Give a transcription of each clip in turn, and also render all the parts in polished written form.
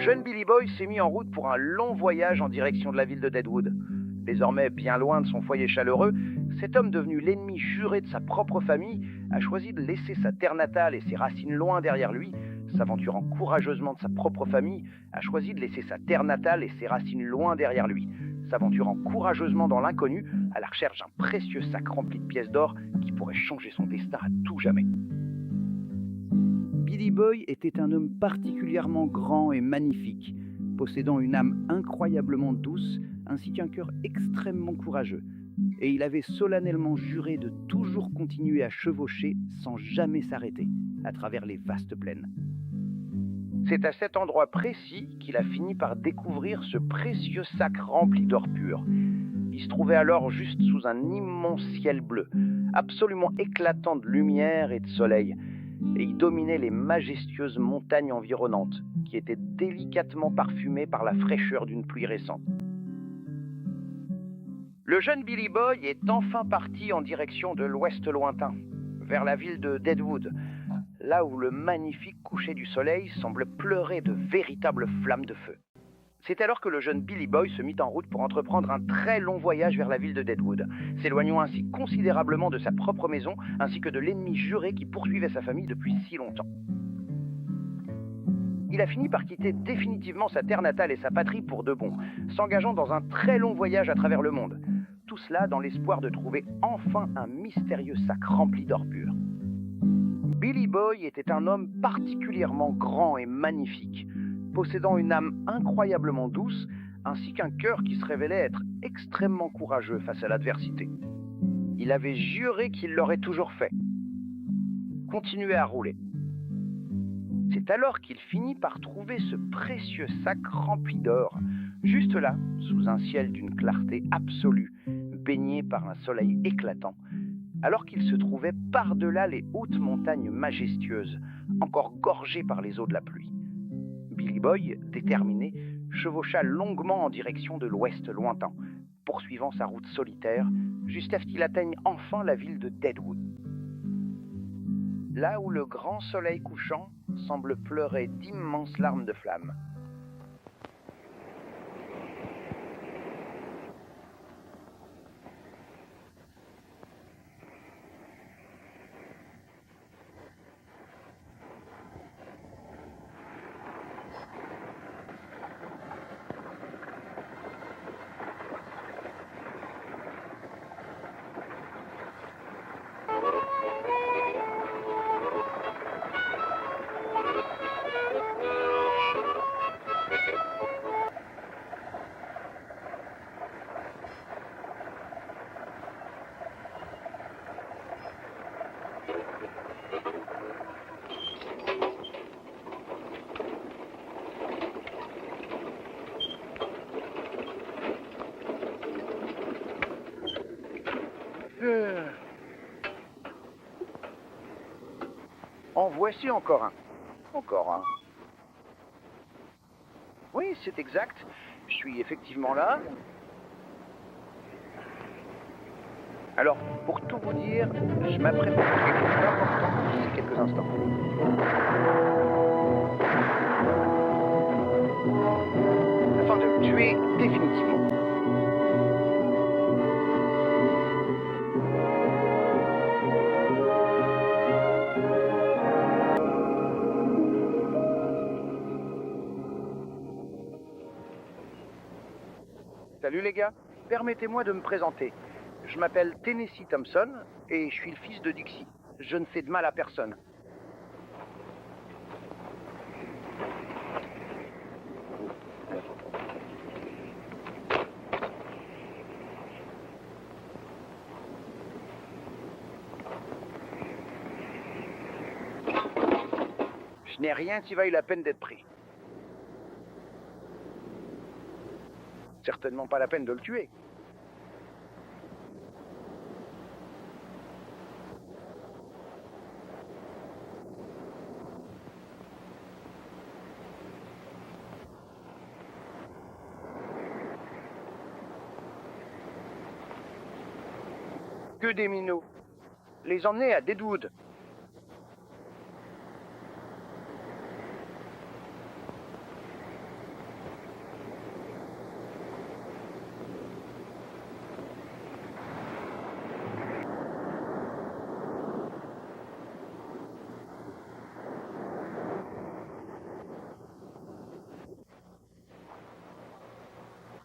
jeune Billy Boy s'est mis en route pour un long voyage en direction de la ville de Deadwood. Désormais bien loin de son foyer chaleureux, cet homme devenu l'ennemi juré de sa propre famille a choisi de laisser sa terre natale et ses racines loin derrière lui. S'aventurant courageusement de sa propre famille, a choisi de laisser sa terre natale et ses racines loin derrière lui. S'aventurant courageusement dans l'inconnu, à la recherche d'un précieux sac rempli de pièces d'or qui pourrait changer son destin à tout jamais. Billy Boy était un homme particulièrement grand et magnifique, possédant une âme incroyablement douce ainsi qu'un cœur extrêmement courageux. Et il avait solennellement juré de toujours continuer à chevaucher sans jamais s'arrêter à travers les vastes plaines. C'est à cet endroit précis qu'il a fini par découvrir ce précieux sac rempli d'or pur. Il se trouvait alors juste sous un immense ciel bleu, absolument éclatant de lumière et de soleil, et il dominait les majestueuses montagnes environnantes, qui étaient délicatement parfumées par la fraîcheur d'une pluie récente. Le jeune Billy Boy est enfin parti en direction de l'ouest lointain, vers la ville de Deadwood, là où le magnifique coucher du soleil semble pleurer de véritables flammes de feu. C'est alors que le jeune Billy Boy se mit en route pour entreprendre un très long voyage vers la ville de Deadwood, s'éloignant ainsi considérablement de sa propre maison, ainsi que de l'ennemi juré qui poursuivait sa famille depuis si longtemps. Il a fini par quitter définitivement sa terre natale et sa patrie pour de bon, s'engageant dans un très long voyage à travers le monde. Tout cela dans l'espoir de trouver enfin un mystérieux sac rempli d'or pur. Billy Boy était un homme particulièrement grand et magnifique, possédant une âme incroyablement douce, ainsi qu'un cœur qui se révélait être extrêmement courageux face à l'adversité. Il avait juré qu'il l'aurait toujours fait. Continuait à rouler. C'est alors qu'il finit par trouver ce précieux sac rempli d'or, juste là, sous un ciel d'une clarté absolue, baigné par un soleil éclatant, alors qu'il se trouvait par-delà les hautes montagnes majestueuses, encore gorgées par les eaux de la pluie. Billy Boy, déterminé, chevaucha longuement en direction de l'ouest lointain, poursuivant sa route solitaire, jusqu'à ce qu'il atteigne enfin la ville de Deadwood. Là où le grand soleil couchant semble pleurer d'immenses larmes de flammes. En voici encore un. Encore un. Oui, c'est exact. Je suis effectivement là. Alors, pour tout vous dire, je m'apprête à faire quelque chose d'important d'ici quelques instants. Afin de me tuer définitivement. Salut les gars, permettez-moi de me présenter. Je m'appelle Tennessee Thompson et je suis le fils de Dixie. Je ne fais de mal à personne. Je n'ai rien qui vaille la peine d'être pris. Certainement pas la peine de le tuer. Que des minots. Les emmener à Deadwood.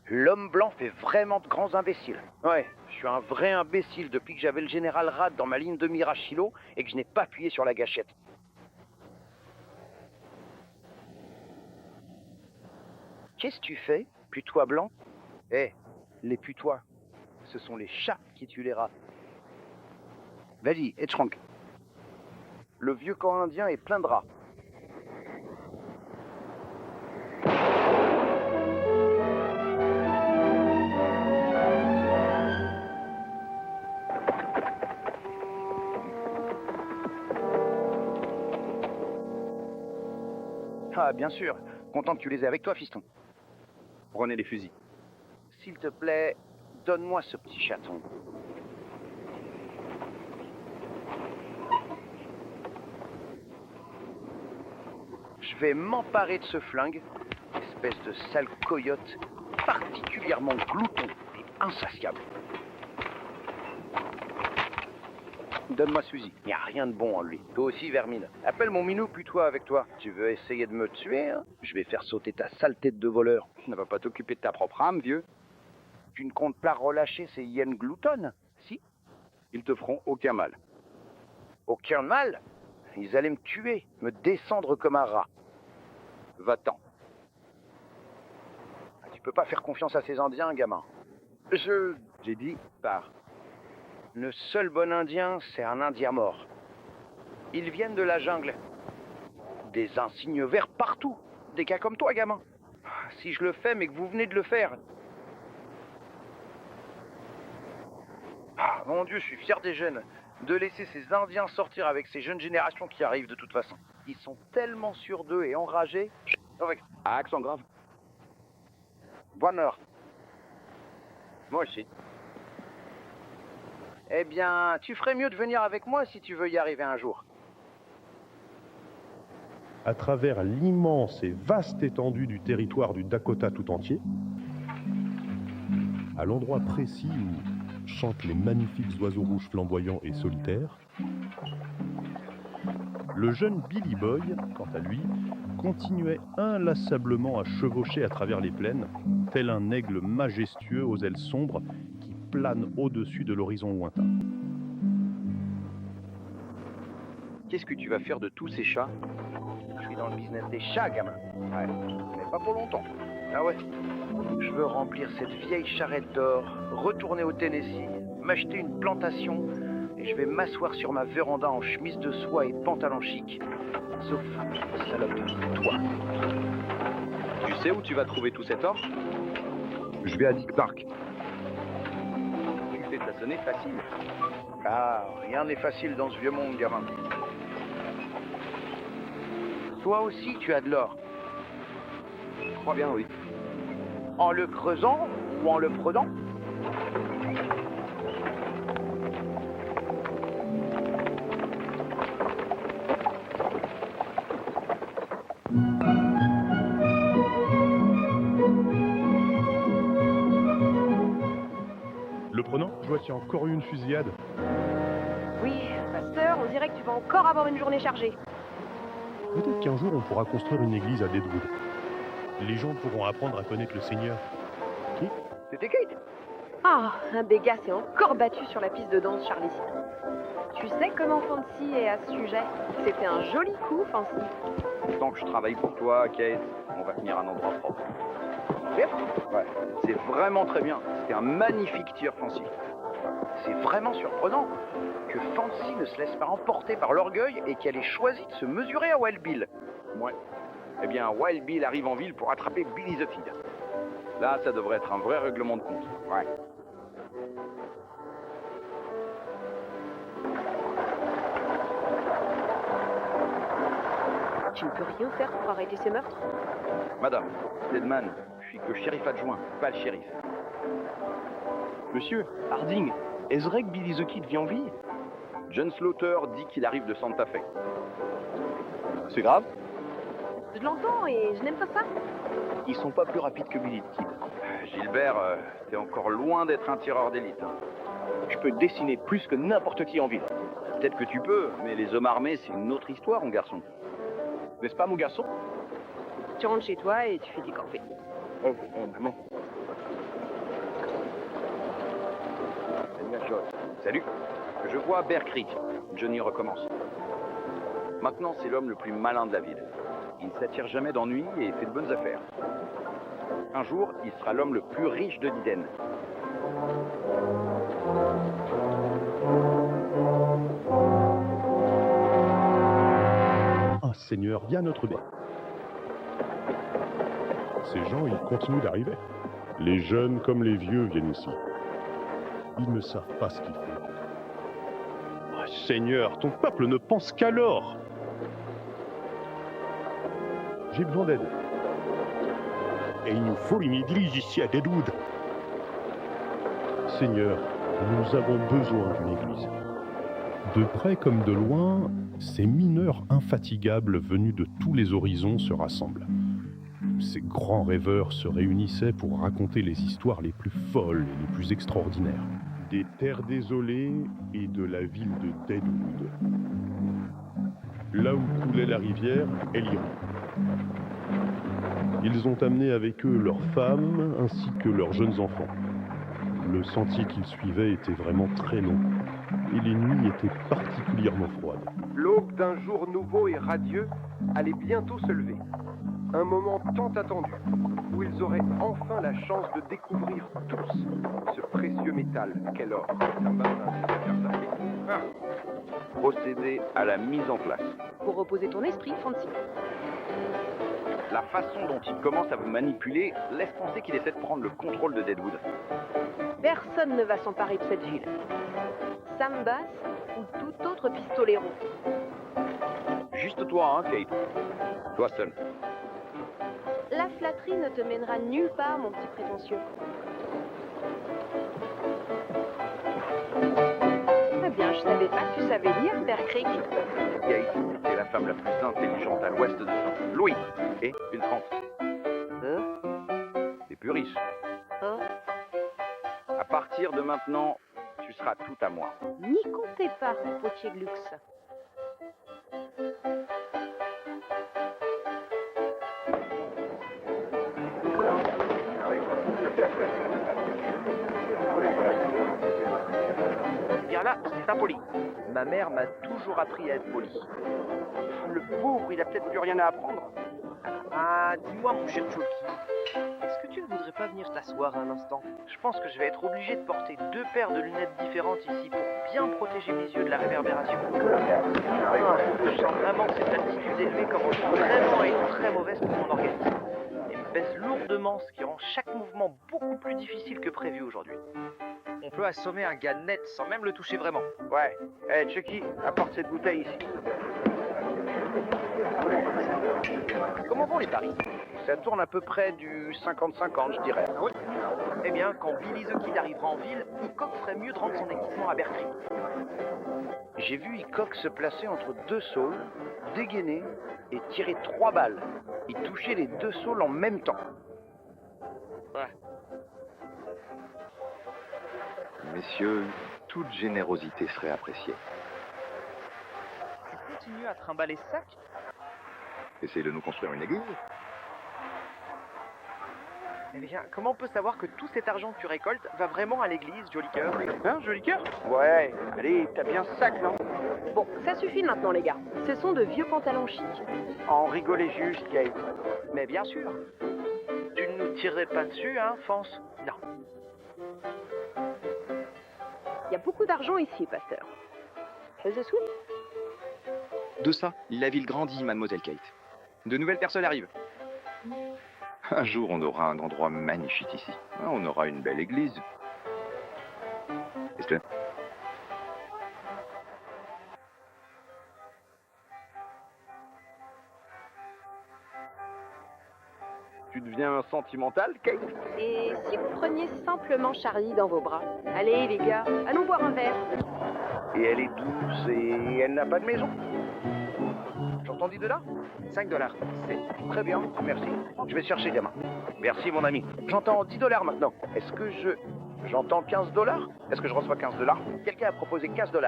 L'homme blanc fait vraiment de grands imbéciles. Ouais, je suis un vrai imbécile depuis que j'avais le général Rad dans ma ligne de mire à Shiloh et que je n'ai pas appuyé sur la gâchette. Qu'est-ce que tu fais, putois blanc? Eh, les putois, ce sont les chats qui tuent les rats. Vas-y, Etchrank. Le vieux camp indien est plein de rats. Ah, bien sûr. Content que tu les aies avec toi, fiston. Prenez les fusils. S'il te plaît, donne-moi ce petit chaton. Je vais m'emparer de ce flingue, espèce de sale coyote, particulièrement glouton et insatiable. Donne-moi ce fusil. Il n'y a rien de bon en lui. Toi aussi, Vermine. Appelle mon minou, puis toi avec toi. Tu veux essayer de me tuer, hein? Je vais faire sauter ta sale tête de voleur. Tu ne vas pas t'occuper de ta propre âme, vieux. Tu ne comptes pas relâcher ces hyènes gloutonnes, si? Ils te feront aucun mal. Aucun mal? Ils allaient me tuer, me descendre comme un rat. Va-t'en. Tu peux pas faire confiance à ces Indiens, gamin. J'ai dit, pars. Le seul bon Indien, c'est un Indien mort. Ils viennent de la jungle. Des insignes verts partout. Des cas comme toi, gamin. Si je le fais, mais que vous venez de le faire. Ah, mon Dieu, je suis fier des jeunes. De laisser ces Indiens sortir avec ces jeunes générations qui arrivent de toute façon. Ils sont tellement sûrs d'eux et enragés. Accent grave. Bonne heure. Moi aussi. Eh bien, tu ferais mieux de venir avec moi si tu veux y arriver un jour. À travers l'immense et vaste étendue du territoire du Dakota tout entier, à l'endroit précis où chantent les magnifiques oiseaux rouges flamboyants et solitaires, le jeune Billy Boy, quant à lui, continuait inlassablement à chevaucher à travers les plaines, tel un aigle majestueux aux ailes sombres qui plane au-dessus de l'horizon lointain. Qu'est-ce que tu vas faire de tous ces chats? Je suis dans le business des chats, gamin. Ouais, mais pas pour longtemps. Ah ouais. Je veux remplir cette vieille charrette d'or, retourner au Tennessee, m'acheter une plantation, et je vais m'asseoir sur ma véranda en chemise de soie et pantalon chic. Sauf, salope, toi. Tu sais où tu vas trouver tout cet or? Je vais à Dick Park. Tu fais de la sonner facile. Ah, rien n'est facile dans ce vieux monde, gamin. Toi aussi, tu as de l'or. Je crois bien, oui. En le creusant ou en le prenant? Le prenant, je vois qu'il y a encore eu une fusillade. Oui, pasteur, on dirait que tu vas encore avoir une journée chargée. Peut-être qu'un jour on pourra construire une église à Deadwood. Les gens pourront apprendre à connaître le Seigneur. Qui? C'était Kate. Ah, un des gars s'est encore battu sur la piste de danse, Charlie. Tu sais comment Fancy est à ce sujet? C'était un joli coup, Fancy. Tant que je travaille pour toi, Kate, on va tenir un endroit propre. Ouais, c'est vraiment très bien. C'était un magnifique tir, Fancy. C'est vraiment surprenant que Fancy ne se laisse pas emporter par l'orgueil et qu'elle ait choisi de se mesurer à Wild Bill. Ouais. Eh bien, Wild Bill arrive en ville pour attraper Billy the Kid. Là, ça devrait être un vrai règlement de compte. Ouais. Tu ne peux rien faire pour arrêter ces meurtres? Madame, Stedman, je suis que shérif adjoint, pas le shérif. Monsieur, Harding, est-ce vrai que Billy the Kid vit en vie? John Slaughter dit qu'il arrive de Santa Fe. C'est grave? Je l'entends et je n'aime pas ça. Ils sont pas plus rapides que Billy the Kid. Gilbert, t'es encore loin d'être un tireur d'élite. Hein. Je peux dessiner plus que n'importe qui en ville. Peut-être que tu peux, mais les hommes armés, c'est une autre histoire, mon garçon. N'est-ce pas, mon garçon? Tu rentres chez toi et tu fais du café. Oh, maman. Joss. Salut. Je vois Bear Creek. Johnny recommence. Maintenant, c'est l'homme le plus malin de la ville. Il ne s'attire jamais d'ennui et fait de bonnes affaires. Un jour, il sera l'homme le plus riche de Diden. Ah Seigneur, il y a notre dé. Ces gens, ils continuent d'arriver. Les jeunes comme les vieux viennent ici. Ils ne savent pas ce qu'ils font. Ah, Seigneur, ton peuple ne pense qu'à l'or. J'ai besoin d'aide. Et il nous faut une église ici à Deadwood. Seigneur, nous avons besoin d'une église. De près comme de loin, ces mineurs infatigables venus de tous les horizons se rassemblent. Ces grands rêveurs se réunissaient pour raconter les histoires les plus folles et les plus extraordinaires. Des terres désolées et de la ville de Deadwood. Là où coulait la rivière, Elion. Ils ont amené avec eux leurs femmes ainsi que leurs jeunes enfants. Le sentier qu'ils suivaient était vraiment très long et les nuits étaient particulièrement froides. L'aube d'un jour nouveau et radieux allait bientôt se lever. Un moment tant attendu où ils auraient enfin la chance de découvrir tous ce précieux métal qu'est l'or. Procéder à la mise en place. Pour reposer ton esprit, Fancy. La façon dont il commence à vous manipuler laisse penser qu'il essaie de prendre le contrôle de Deadwood. Personne ne va s'emparer de cette ville. Sam Bass ou tout autre pistolero. Juste toi, hein, Kate. Toi seul. La flatterie ne te mènera nulle part, mon petit prétentieux. Eh bien, je savais pas que tu savais lire, Bear Creek. Kate est la femme la plus intelligente à l'ouest de ça. Louis et une trente. T'es plus riche. Hein? À partir de maintenant, tu seras tout à moi. N'y comptez pas, potier de luxe. Eh bien là, c'est impoli. Ma mère m'a toujours appris à être poli. Le pauvre, il a peut-être plus rien à apprendre. Ah, dis-moi, mon cher Chalky, est-ce que tu ne voudrais pas venir t'asseoir un instant? Je pense que je vais être obligé de porter 2 paires de lunettes différentes ici pour bien protéger mes yeux de la réverbération. Je sens vraiment que cette altitude élevée commence vraiment à être très mauvaise pour mon organisme. Et me baisse lourdement, ce qui rend chaque mouvement beaucoup plus difficile que prévu aujourd'hui. On peut assommer un gars net sans même le toucher vraiment. Ouais. Hey, Chucky, apporte cette bouteille ici. Comment vont les paris? Ça tourne à peu près du 50-50, je dirais. Ah oui? Eh bien, quand Billy the Kid arrivera en ville, Hickok ferait mieux de rendre son équipement à Bear Creek. J'ai vu Hickok se placer entre 2 saules, dégainer et tirer 3 balles. Il touchait les 2 saules en même temps. Ouais. Messieurs, toute générosité serait appréciée. Tu continues à trimballer ce sac? Essayez de nous construire une église. Eh bien, comment on peut savoir que tout cet argent que tu récoltes va vraiment à l'église, joli cœur? Hein, joli cœur? Ouais, allez, t'as bien ce sac, non? Bon, ça suffit maintenant, les gars. Ce sont de vieux pantalons chics. En rigoler juste, Kate. Mais bien sûr. Tu ne nous tirerais pas dessus, hein, Fance? Non. Il y a beaucoup d'argent ici, pasteur. Fais-le soupe. De ça, la ville grandit, mademoiselle Kate. De nouvelles personnes arrivent. Un jour, on aura un endroit magnifique ici. On aura une belle église. Est-ce que... Tu deviens sentimental, Kate? Et si vous preniez simplement Charlie dans vos bras? Allez, les gars, allons boire un verre. Et elle est douce et elle n'a pas de maison. J'entends 10 $? 5 $. C'est très bien, merci. Je vais chercher, gamin. Merci, mon ami. J'entends 10 $ maintenant. Est-ce que j'entends 15 $? Est-ce que je reçois 15 $? Quelqu'un a proposé 15 $.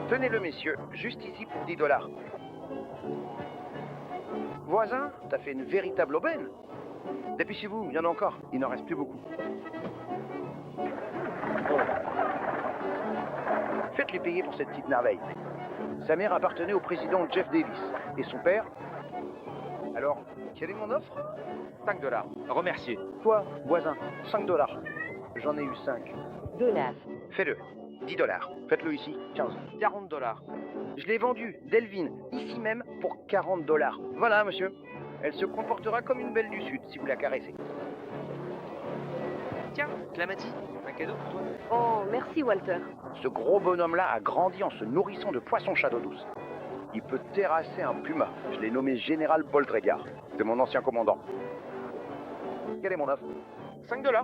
Tenez-le, messieurs, juste ici pour 10 $. Voisin, t'as fait une véritable aubaine. Dépêchez-vous, il y en a encore. Il n'en reste plus beaucoup. Faites-lui payer pour cette petite merveille. Sa mère appartenait au président Jeff Davis. Et son père... Alors, quelle est mon offre? 5 $. Remerciez. Toi, voisin, 5 $. J'en ai eu 5. $. Fais-le. 10 $. Faites-le ici, 15. 40 $. Je l'ai vendu, Delvin, ici même, pour 40 $. Voilà, monsieur. Elle se comportera comme une belle du Sud, si vous la caressez. Tiens, Clamati, un cadeau pour toi. Oh, merci Walter. Ce gros bonhomme-là a grandi en se nourrissant de poissons château douce. Il peut terrasser un puma. Je l'ai nommé Général Boltregard. C'est mon ancien commandant. Quelle est mon offre? 5 $.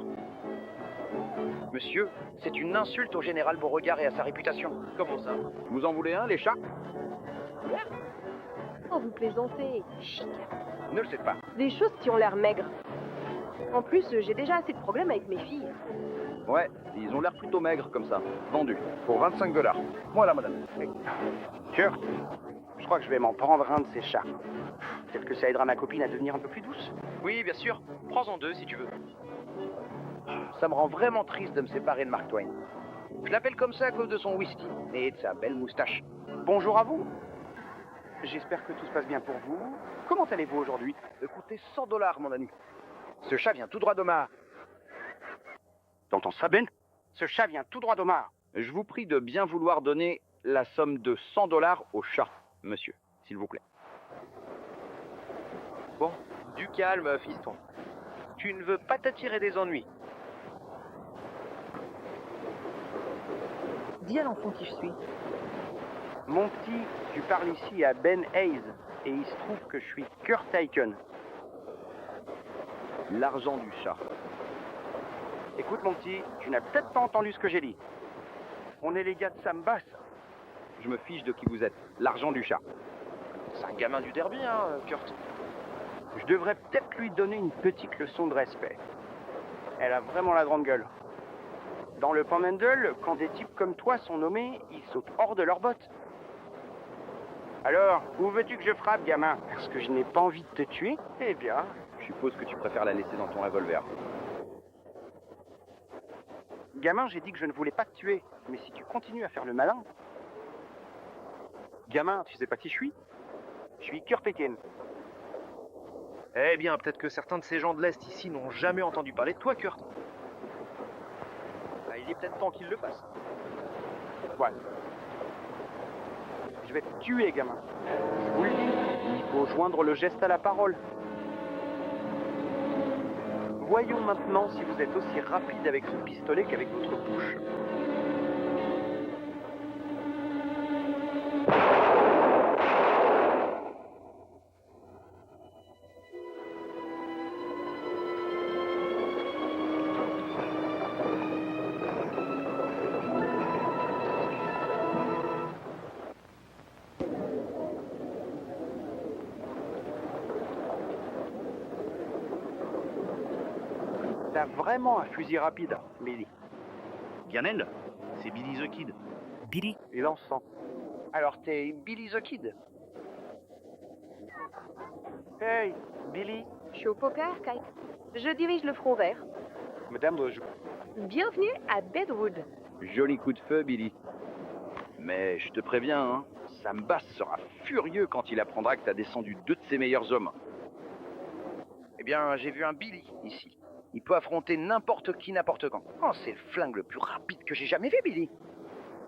Monsieur, c'est une insulte au général Beauregard et à sa réputation. Comment ça? Vous en voulez un, les chats? Oh, vous plaisantez. Chic. Ne le sais pas. Des choses qui ont l'air maigres. En plus, j'ai déjà assez de problèmes avec mes filles. Ouais, ils ont l'air plutôt maigres comme ça. Vendu. Pour 25 $. Voilà, madame. Oui. Kurt, je crois que je vais m'en prendre un de ces chats. Peut-être que ça aidera ma copine à devenir un peu plus douce. Oui, bien sûr. Prends-en 2 si tu veux. Ça me rend vraiment triste de me séparer de Mark Twain. Je l'appelle comme ça à cause de son whisky et de sa belle moustache. Bonjour à vous. J'espère que tout se passe bien pour vous. Comment allez-vous aujourd'hui? Coûtez 100 $, mon ami. Ce chat vient tout droit d'Omar. T'entends ça, Ben? Ce chat vient tout droit d'Omar. Je vous prie de bien vouloir donner la somme de 100 $ au chat, monsieur, s'il vous plaît. Bon, du calme, fiston. Tu ne veux pas t'attirer des ennuis. Dis à l'enfant qui je suis. Mon petit, tu parles ici à Ben Hayes. Et il se trouve que je suis Kurt Aiken. L'argent du chat. Écoute, mon petit, tu n'as peut-être pas entendu ce que j'ai dit. On est les gars de Sam Bass. Je me fiche de qui vous êtes. L'argent du chat. C'est un gamin du derby, hein, Kurt. Je devrais peut-être lui donner une petite leçon de respect. Elle a vraiment la grande gueule. Dans le Panhandle, quand des types comme toi sont nommés, ils sautent hors de leurs bottes. Alors, où veux-tu que je frappe, gamin? Parce que je n'ai pas envie de te tuer? Eh bien... Je suppose que tu préfères la laisser dans ton revolver. Gamin, j'ai dit que je ne voulais pas te tuer. Mais si tu continues à faire le malin... Gamin, tu sais pas qui je suis? Je suis Kurt Aiken. Eh bien, peut-être que certains de ces gens de l'Est ici n'ont jamais entendu parler de toi, Kurt. Bah, il est peut-être temps qu'ils le fassent. Ouais. Je vais te tuer, gamin. Je vous le dis, il faut joindre le geste à la parole. Voyons maintenant si vous êtes aussi rapide avec ce pistolet qu'avec votre bouche. T'as vraiment un fusil rapide, Billy. Ganel, c'est Billy the Kid. Billy? Et l'encens. Alors t'es Billy the Kid? Hey, Billy. Je suis au poker, Kite. Je dirige le front vert. Madame, je... Bienvenue à Bedwood. Joli coup de feu, Billy. Mais je te préviens, hein, Sam Bass sera furieux quand il apprendra que t'as descendu 2 de ses meilleurs hommes. Eh bien, j'ai vu un Billy ici. Il peut affronter n'importe qui, n'importe quand. Oh, c'est le flingue le plus rapide que j'ai jamais vu, Billy.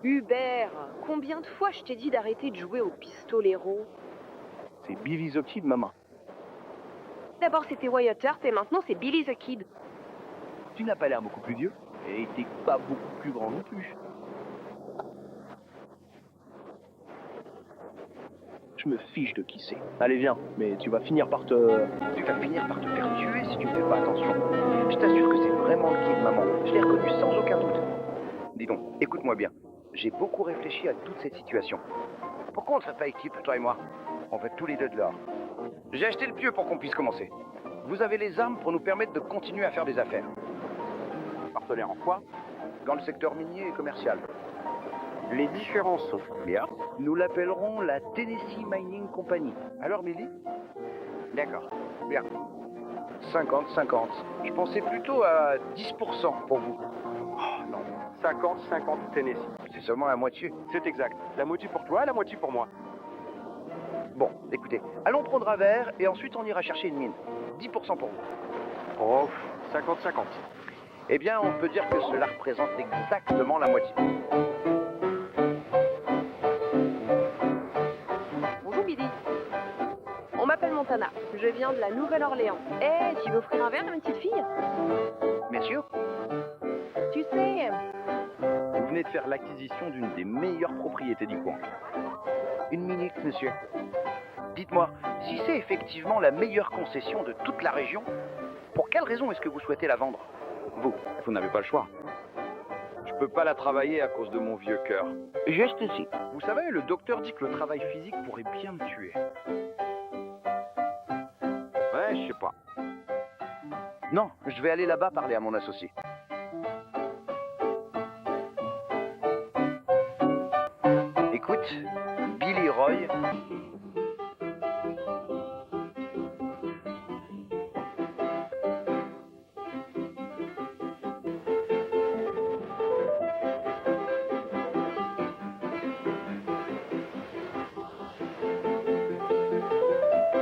Hubert, combien de fois je t'ai dit d'arrêter de jouer au pistolero? C'est Billy the Kid, maman. D'abord c'était Wyatt Earp et maintenant c'est Billy the Kid. Tu n'as pas l'air beaucoup plus vieux. Et t'es pas beaucoup plus grand non plus. Je me fiche de qui c'est. Allez, viens, mais tu vas finir par te... Tu vas finir par te faire tuer si tu ne fais pas attention. Je t'assure que c'est vraiment le Kid, maman. Je l'ai reconnu sans aucun doute. Dis donc, écoute-moi bien. J'ai beaucoup réfléchi à toute cette situation. Pourquoi on ne fait pas équipe, toi et moi? On fait tous les deux de l'or. J'ai acheté le pieu pour qu'on puisse commencer. Vous avez les armes pour nous permettre de continuer à faire des affaires. Partenaire en quoi? Dans le secteur minier et commercial. Les différences sauf bien, nous l'appellerons la Tennessee Mining Company. Alors, Billy? D'accord, bien. 50-50. Je pensais plutôt à 10% pour vous. Oh non, 50-50 Tennessee. C'est seulement la moitié. C'est exact. La moitié pour toi, la moitié pour moi. Bon, écoutez, allons prendre un verre et ensuite on ira chercher une mine. 10% pour vous. Oh, 50-50. Eh bien, on peut dire que cela représente exactement la moitié. Bonjour Billy. On m'appelle Montana. Je viens de la Nouvelle-Orléans. Eh, tu veux offrir un verre à une petite fille? Messieurs, Tu sais, Vous venez de faire l'acquisition d'une des meilleures propriétés du coin. une minute, monsieur. Dites-moi, si c'est effectivement la meilleure concession de toute la région, pour quelle raison est-ce que vous souhaitez la vendre? Vous n'avez pas le choix. Je peux pas la travailler à cause de mon vieux cœur. Juste ici. Vous savez, le docteur dit que le travail physique pourrait bien me tuer. Ouais, je sais pas. Non, je vais aller là-bas parler à mon associé. Écoute, Billy Roy...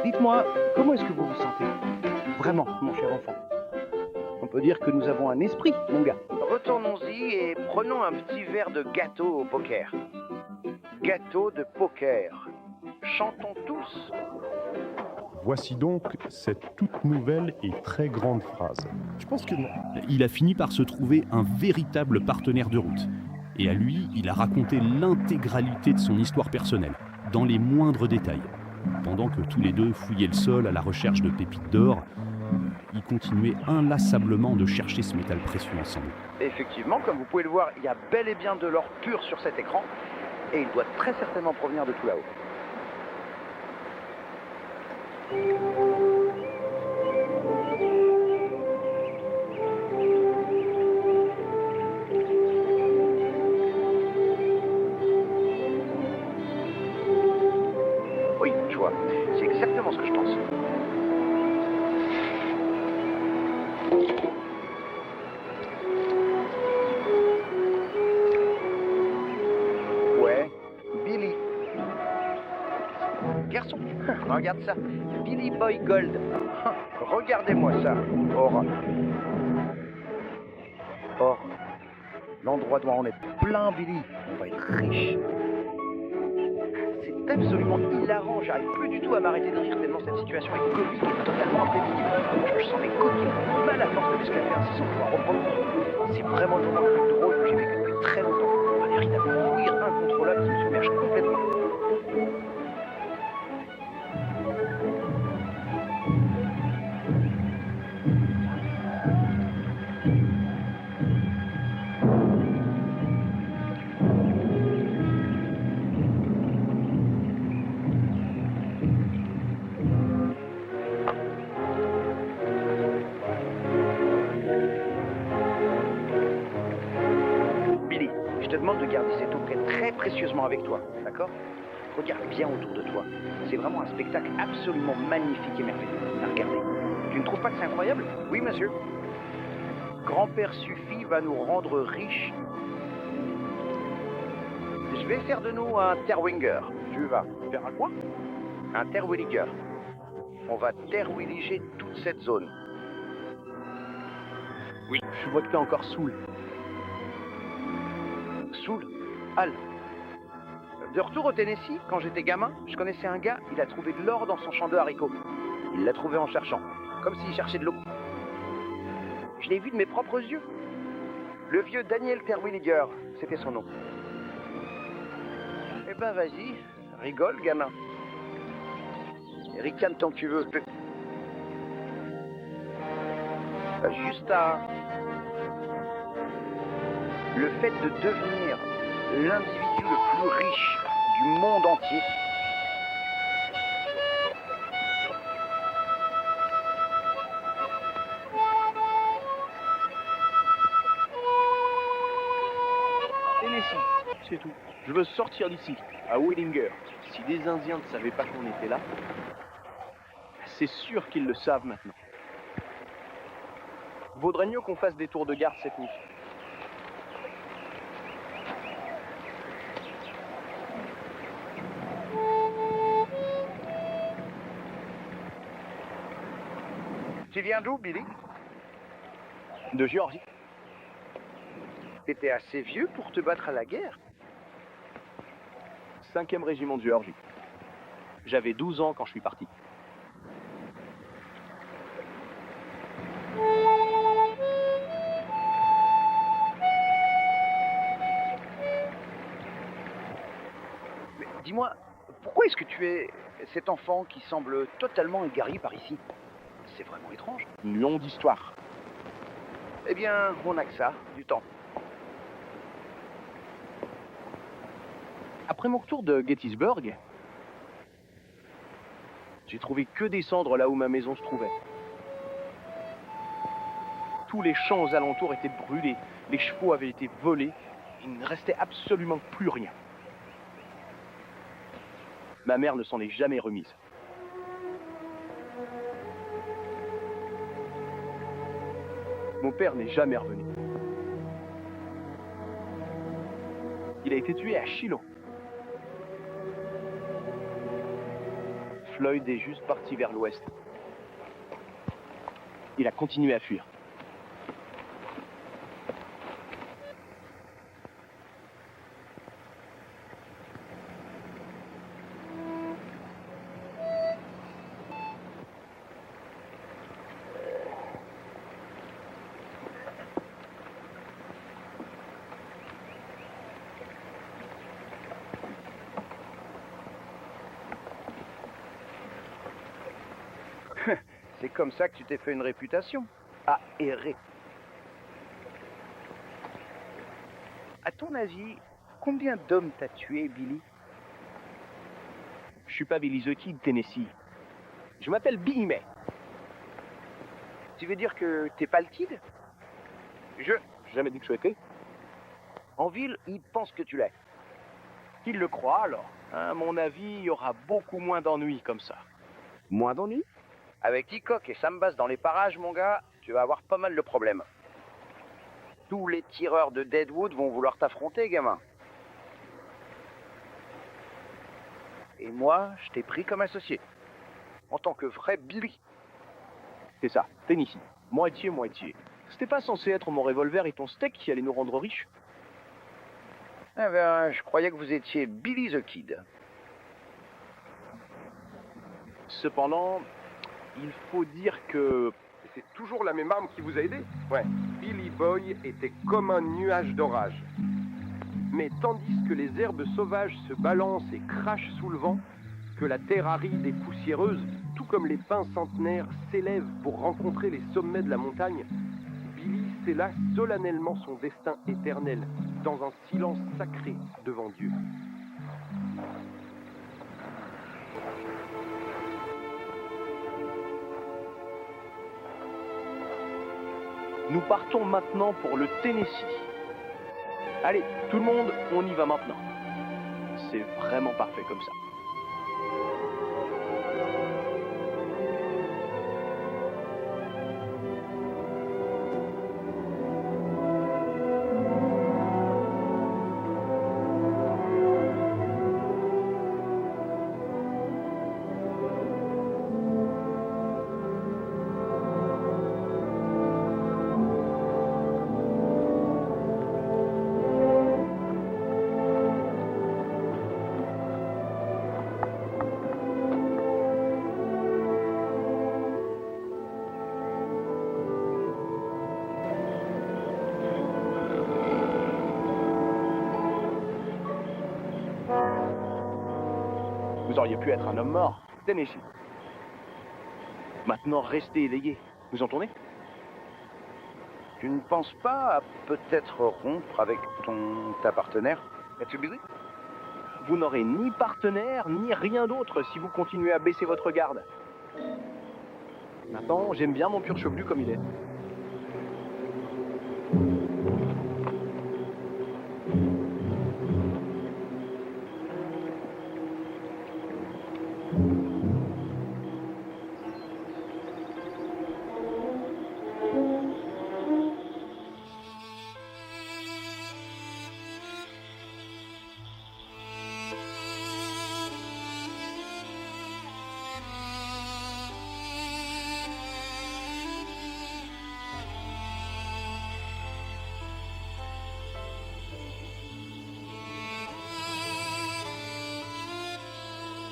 Dites-moi, comment est-ce que vous vous sentez? Vraiment, mon cher enfant. On peut dire que nous avons un esprit, mon gars. Retournons-y et prenons un petit verre de gâteau au poker. Gâteau de poker. Chantons tous. Voici donc cette toute nouvelle et très grande phrase. Je pense que non. Il a fini par se trouver un véritable partenaire de route. Et à lui, il a raconté l'intégralité de son histoire personnelle, dans les moindres détails. Pendant que tous les deux fouillaient le sol à la recherche de pépites d'or, ils continuaient inlassablement de chercher ce métal précieux ensemble. Effectivement, comme vous pouvez le voir, il y a bel et bien de l'or pur sur cet écran. Et il doit très certainement provenir de tout là-haut. Oui, je vois. C'est exactement ce que je pense. Ouais, Billy. Garçon, regarde ça. Billy Boy Gold. Regardez-moi ça. Or. Or. L'endroit doit en être plein, Billy. On va être riche. C'est absolument hilarant. J'arrive plus du tout à m'arrêter de rire tellement cette situation est comique et totalement imprévisible. Je sens mes côtés mal à force de m'esclaver ainsi sans pouvoir reprendre. C'est vraiment le moment le plus drôle que j'ai vécu depuis très longtemps. Un véritable fouir incontrôlable qui me submerge complètement. Billy, je te demande de garder cet objet très précieusement avec toi, d'accord? Regarde bien autour de toi. C'est vraiment un spectacle absolument magnifique et merveilleux. À regarder. Tu ne trouves pas que c'est incroyable? Oui, monsieur. Grand-père Suffit va nous rendre riches. Je vais faire de nous un terwinger. Tu vas faire un quoi? Un terwilliger. On va terwilliger toute cette zone. Oui, je vois que t'es encore saoul. Saoul? Al. De retour au Tennessee, quand j'étais gamin, je connaissais un gars, il a trouvé de l'or dans son champ de haricots. Il l'a trouvé en cherchant, comme s'il cherchait de l'eau. Je l'ai vu de mes propres yeux. Le vieux Daniel Terwilliger, c'était son nom. Eh ben vas-y, rigole gamin. Et ricane tant que tu veux. T'as juste à... Le fait de devenir l'individu le plus riche du monde entier, Tennessee, c'est tout. Je veux sortir d'ici, à Willinger. Si des Indiens ne savaient pas qu'on était là, c'est sûr qu'ils le savent maintenant. Vaudrait mieux qu'on fasse des tours de garde cette nuit. Tu viens d'où, Billy? De Géorgie. T'étais assez vieux pour te battre à la guerre? 5e régiment de Géorgie. J'avais 12 ans quand je suis parti. Mais dis-moi, pourquoi est-ce que tu es cet enfant qui semble totalement égaré par ici? C'est vraiment étrange. Une longue histoire. Eh bien, on n'a que ça, du temps. Après mon retour de Gettysburg, j'ai trouvé que des cendres là où ma maison se trouvait. Tous les champs aux alentours étaient brûlés, les chevaux avaient été volés, il ne restait absolument plus rien. Ma mère ne s'en est jamais remise. Mon père n'est jamais revenu. Il a été tué à Shiloh. Floyd est juste parti vers l'ouest. Il a continué à fuir. C'est comme ça que tu t'es fait une réputation, à errer. À ton avis, combien d'hommes t'as tué, Billy? Je suis pas Billy the Kid, Tennessee. Je m'appelle Billy May. Tu veux dire que t'es pas le Kid? J'ai jamais dit que je l'étais. En ville, ils pensent que tu l'es. Qu'ils le croient alors. À mon avis, il y aura beaucoup moins d'ennuis comme ça. Moins d'ennuis? Avec Hickok et Sam Bass dans les parages, mon gars, tu vas avoir pas mal de problèmes. Tous les tireurs de Deadwood vont vouloir t'affronter, gamin. Et moi, je t'ai pris comme associé. En tant que vrai Billy. C'est ça, Tennessee. Moitié-moitié. C'était pas censé être mon revolver et ton steak qui allaient nous rendre riches? Eh ben, je croyais que vous étiez Billy the Kid. Cependant, il faut dire que... C'est toujours la même arme qui vous a aidé? Ouais. Billy Boy était comme un nuage d'orage. Mais tandis que les herbes sauvages se balancent et crachent sous le vent, que la terre aride et poussiéreuse, tout comme les pins centenaires, s'élèvent pour rencontrer les sommets de la montagne, Billy scella solennellement son destin éternel dans un silence sacré devant Dieu. Nous partons maintenant pour le Tennessee. Allez, tout le monde, on y va maintenant. C'est vraiment parfait comme ça. Vous auriez pu être un homme mort, Tennessee. Maintenant, restez éveillés. Vous entendez? Tu ne penses pas à peut-être rompre avec ta partenaire? Es-tu Billy? Vous n'aurez ni partenaire, ni rien d'autre si vous continuez à baisser votre garde. Maintenant, j'aime bien mon pur chevelu comme il est.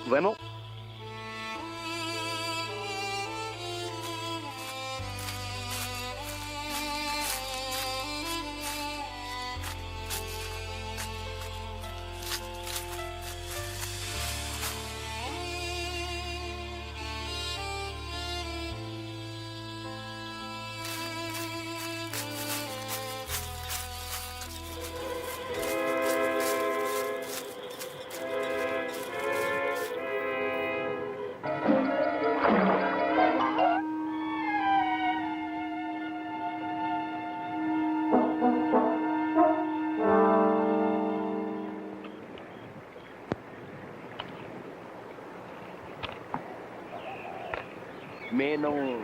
Vraiment? Mais non.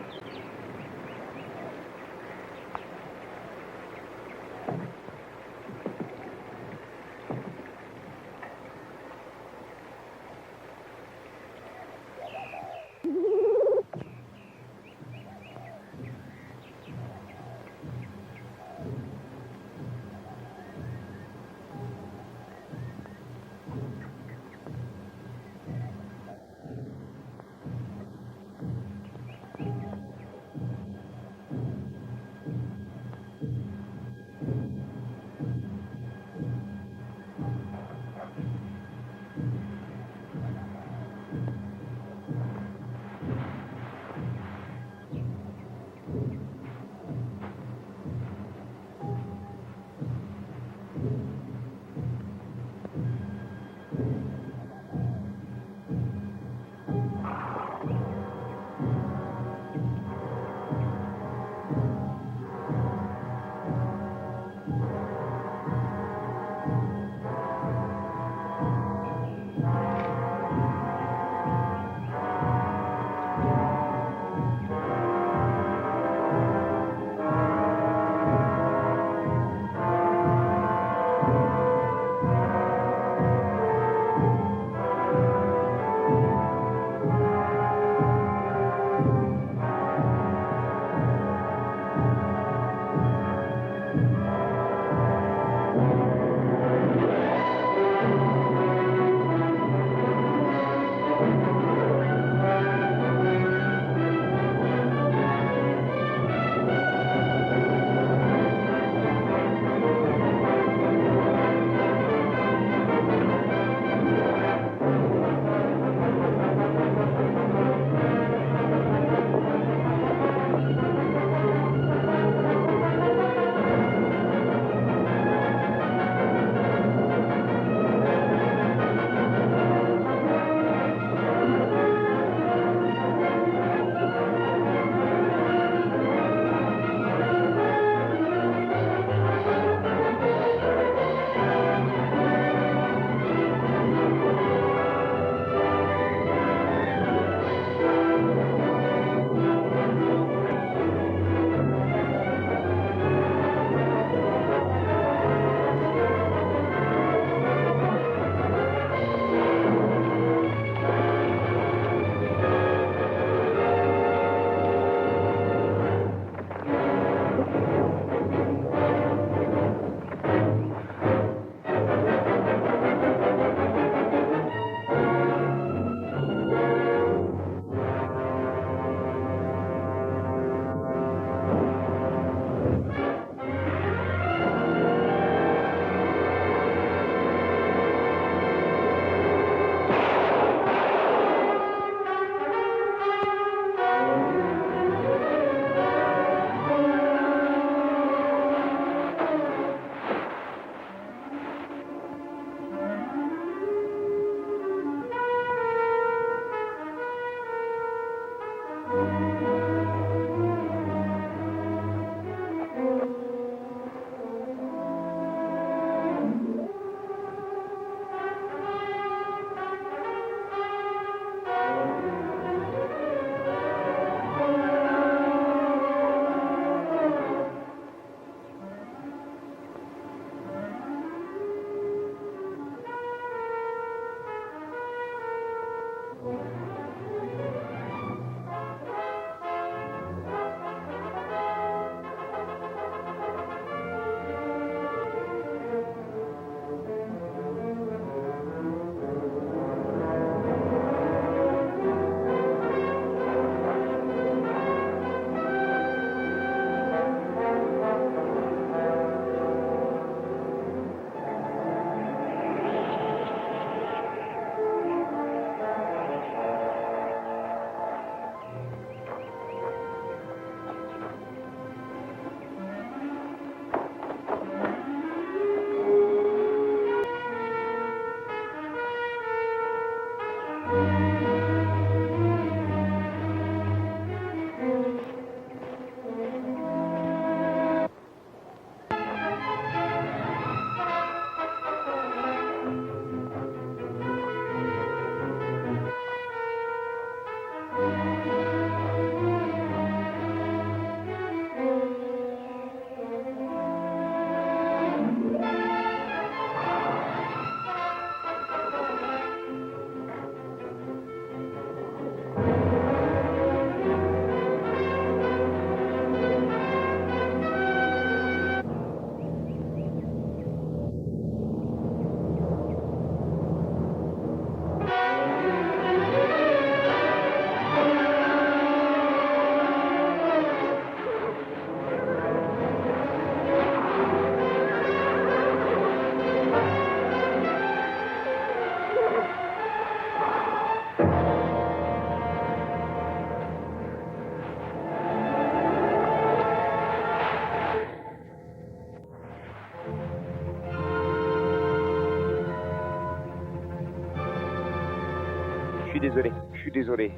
suis désolé.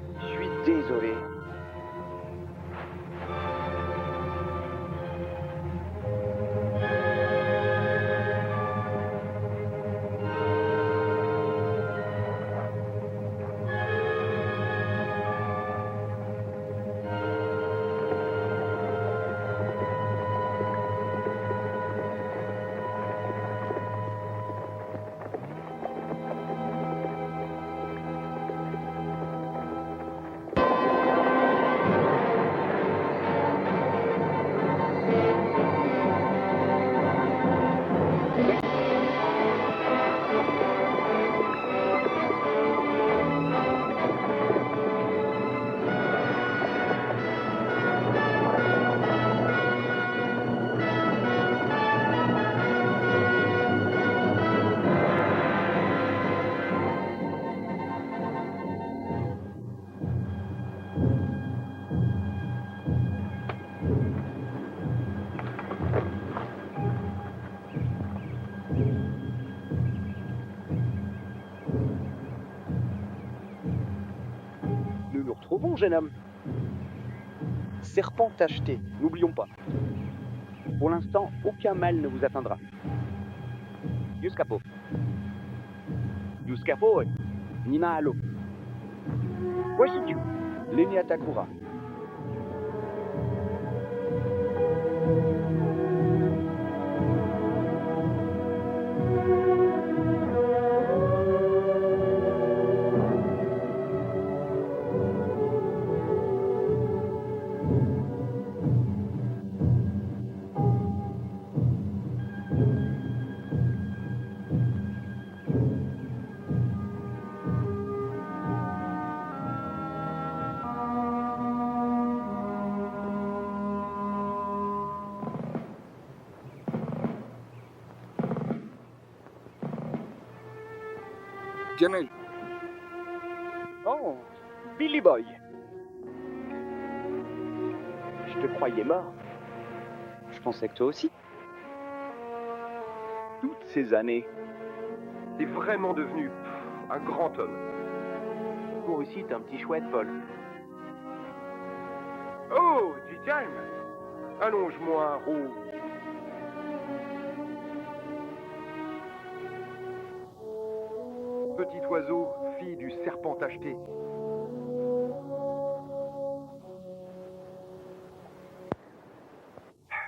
Nous nous retrouvons, jeune homme. Serpent tacheté, n'oublions pas. Pour l'instant, aucun mal ne vous atteindra. Yuskapo. Yuskapo, Nina Halo. Washichu, Leni Atakura. Gamel. Oh, Billy Boy. Je te croyais mort. Je pensais que toi aussi. Toutes ces années. T'es vraiment devenu un grand homme. Toi aussi, t'es un petit chouette, Paul. Oh, J-Time. Allonge-moi, Roux. Petit oiseau, fille du serpent tacheté.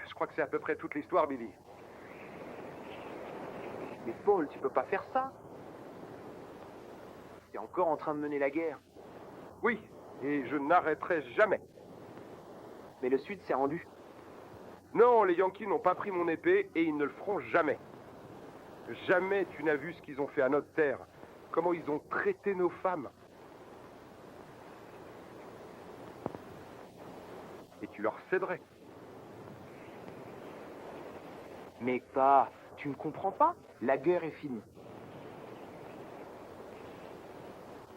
Je crois que c'est à peu près toute l'histoire, Billy. Mais Paul, tu peux pas faire ça. T'es encore en train de mener la guerre. Oui, et je n'arrêterai jamais. Mais le Sud s'est rendu. Non, les Yankees n'ont pas pris mon épée et ils ne le feront jamais. Jamais tu n'as vu ce qu'ils ont fait à notre terre. Comment ils ont traité nos femmes. Et tu leur céderais. Mais pas, tu ne comprends pas. La guerre est finie.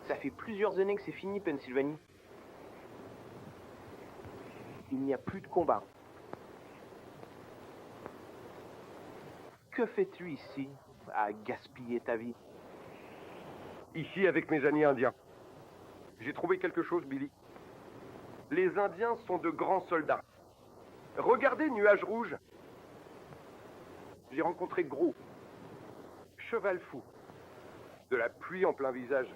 Ça fait plusieurs années que c'est fini, Pennsylvanie. Il n'y a plus de combat. Que fais-tu ici, à gaspiller ta vie? Ici, avec mes amis indiens. J'ai trouvé quelque chose, Billy. Les Indiens sont de grands soldats. Regardez Nuage Rouge. J'ai rencontré Gros, cheval fou, de la pluie en plein visage.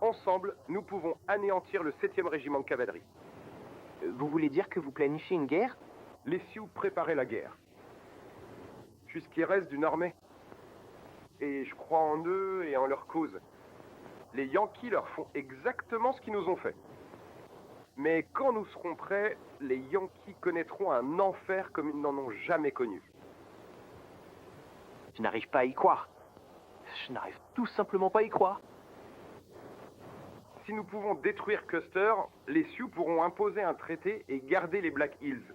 Ensemble, nous pouvons anéantir le 7e régiment de cavalerie. Vous voulez dire que vous planifiez une guerre? Les Sioux préparaient la guerre. Je suis ce qui reste d'une armée. Et je crois en eux et en leur cause. Les Yankees leur font exactement ce qu'ils nous ont fait. Mais quand nous serons prêts, les Yankees connaîtront un enfer comme ils n'en ont jamais connu. Je n'arrive pas à y croire. Je n'arrive tout simplement pas à y croire. Si nous pouvons détruire Custer, les Sioux pourront imposer un traité et garder les Black Hills.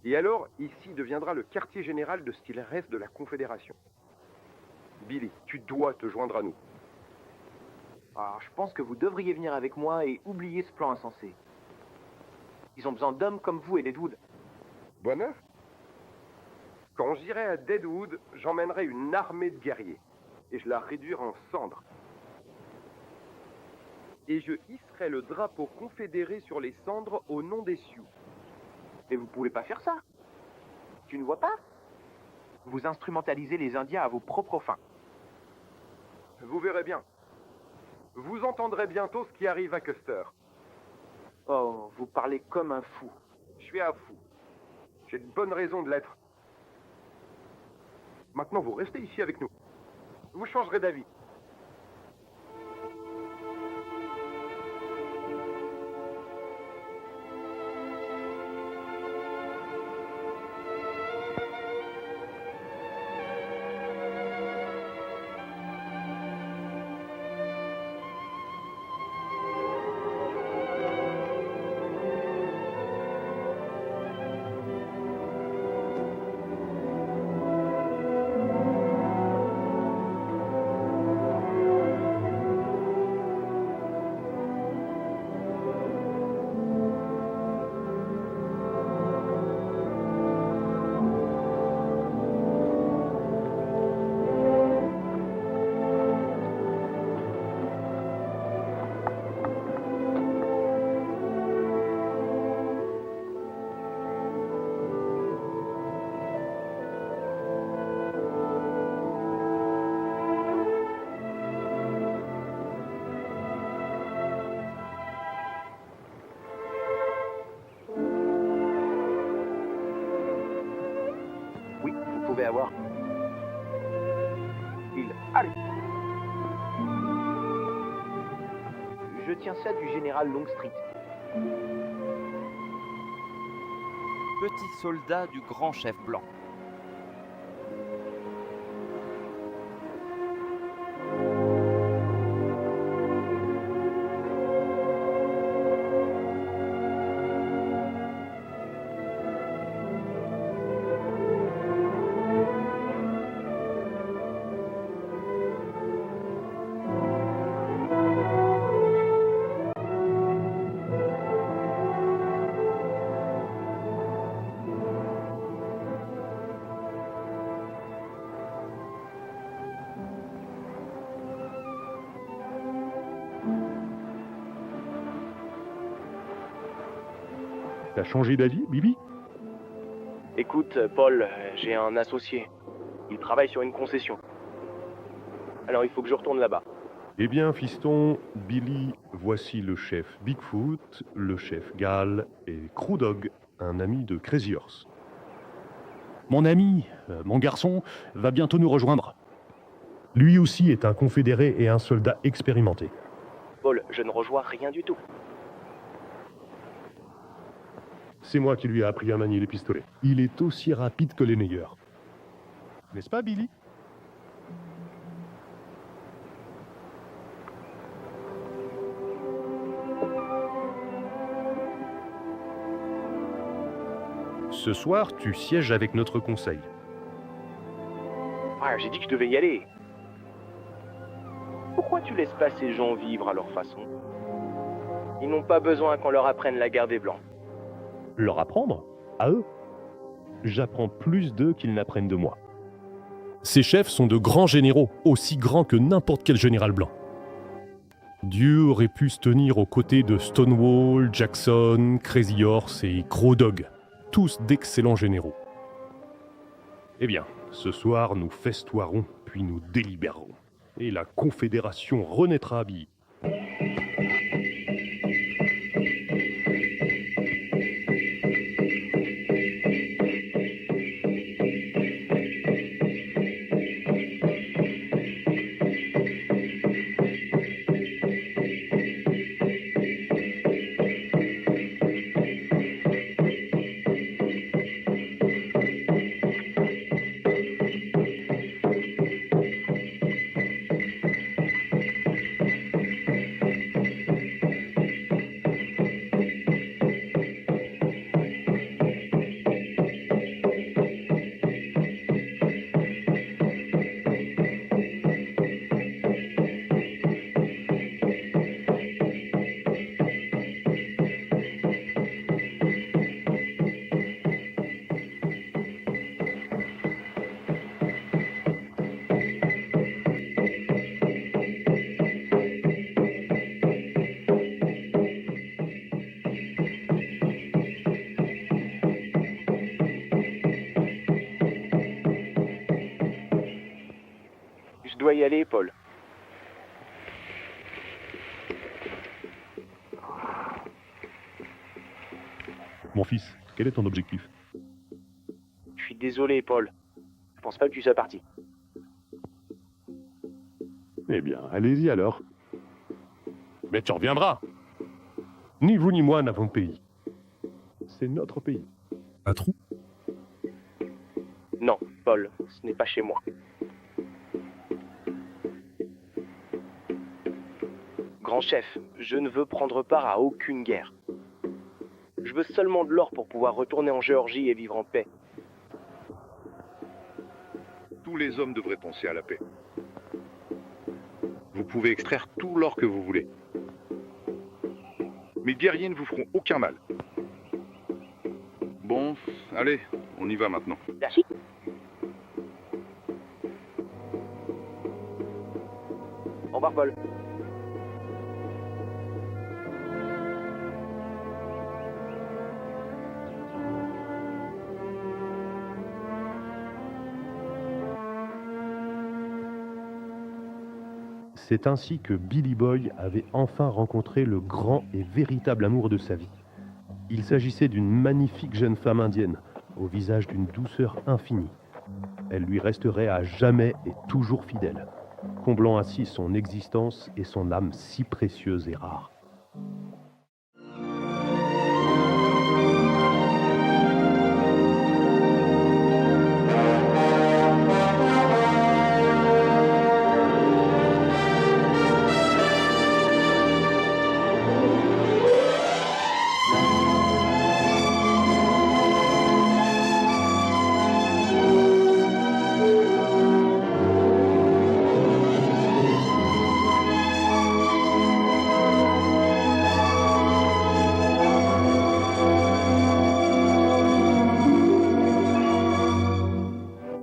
Et alors, ici deviendra le quartier général de ce qu'il reste de la Confédération. Billy, tu dois te joindre à nous. Alors, je pense que vous devriez venir avec moi et oublier ce plan insensé. Ils ont besoin d'hommes comme vous et Deadwood. Bonne. Quand j'irai à Deadwood, j'emmènerai une armée de guerriers. Et je la réduirai en cendres. et je hisserai le drapeau confédéré sur les cendres au nom des Sioux. Mais vous pouvez pas faire ça. Tu ne vois pas? Vous instrumentalisez les Indiens à vos propres fins. Vous verrez bien. Vous entendrez bientôt ce qui arrive à Custer. Oh, vous parlez comme un fou. Je suis un fou. J'ai de bonnes raisons de l'être. Maintenant, vous restez ici avec nous. Vous changerez d'avis. Oui, vous pouvez avoir. Allez. Je tiens ça du général Longstreet. Petit soldat du grand chef blanc. T'as changé d'avis, Billy? Écoute, Paul, j'ai un associé. Il travaille sur une concession. Alors il faut que je retourne là-bas. Eh bien, fiston, Billy, voici le chef Bigfoot, le chef Gal et Crew Dog, un ami de Crazy Horse. Mon ami, mon garçon, va bientôt nous rejoindre. Lui aussi est un confédéré et un soldat expérimenté. Paul, je ne rejoins rien du tout. C'est moi qui lui ai appris à manier les pistolets. Il est aussi rapide que les meilleurs. N'est-ce pas, Billy? Ce soir, tu sièges avec notre conseil. Ah, j'ai dit que je devais y aller. Pourquoi tu laisses pas ces gens vivre à leur façon? Ils n'ont pas besoin qu'on leur apprenne la guerre des Blancs. Leur apprendre? À eux? J'apprends plus d'eux qu'ils n'apprennent de moi. Ces chefs sont de grands généraux, aussi grands que n'importe quel général blanc. Dieu aurait pu se tenir aux côtés de Stonewall, Jackson, Crazy Horse et Crow Dog, tous d'excellents généraux. Eh bien, ce soir, nous festoirons, puis nous délibérerons. Et la Confédération renaîtra à Billy. dois y aller, Paul. Mon fils, quel est ton objectif? Je suis désolé, Paul. Je pense pas que tu sois parti. Eh bien, allez-y alors. Mais tu reviendras. Ni vous ni moi n'avons de pays. C'est notre pays. Un trou? Non, Paul, ce n'est pas chez moi. Grand chef, je ne veux prendre part à aucune guerre. Je veux seulement de l'or pour pouvoir retourner en Géorgie et vivre en paix. Tous les hommes devraient penser à la paix. Vous pouvez extraire tout l'or que vous voulez. Mes guerriers ne vous feront aucun mal. Bon, allez, on y va maintenant. Merci. Au revoir, Paul. C'est ainsi que Billy Boy avait enfin rencontré le grand et véritable amour de sa vie. Il s'agissait d'une magnifique jeune femme indienne, au visage d'une douceur infinie. Elle lui resterait à jamais et toujours fidèle, comblant ainsi son existence et son âme si précieuse et rare.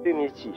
Merci.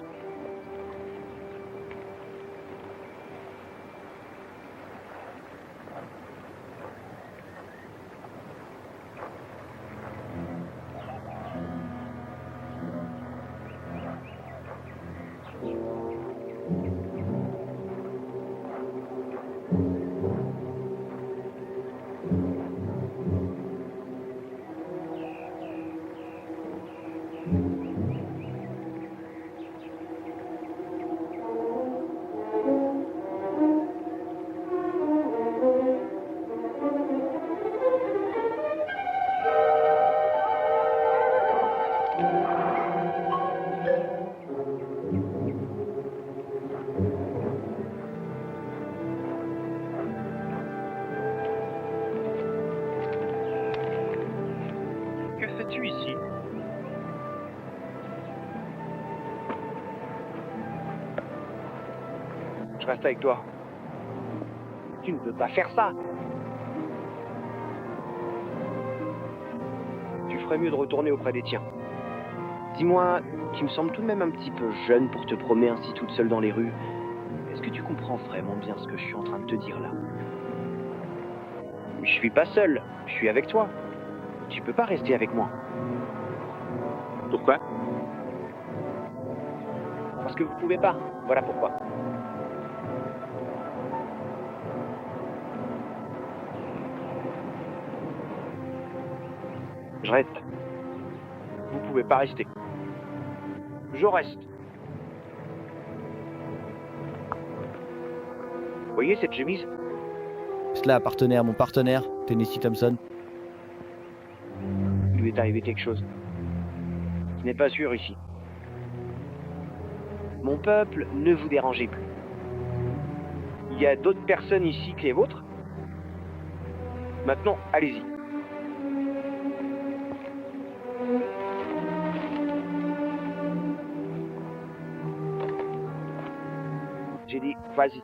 Que fais-tu ici? Je reste avec toi. Tu ne peux pas faire ça. Tu ferais mieux de retourner auprès des tiens. Dis-moi, tu me sembles tout de même un petit peu jeune pour te promener ainsi toute seule dans les rues. Est-ce que tu comprends vraiment bien ce que je suis en train de te dire là? Je suis pas seul, je suis avec toi. Tu peux pas rester avec moi. Pourquoi? Parce que vous pouvez pas. Voilà pourquoi. Je reste. Vous pouvez pas rester. Je reste. Vous voyez cette chemise? Cela appartenait à mon partenaire, Tennessee Thompson. Il lui est arrivé quelque chose. Ce n'est pas sûr ici. Mon peuple, ne vous dérangez plus. Il y a d'autres personnes ici que les vôtres. Maintenant, allez-y. J'ai dit, vas-y.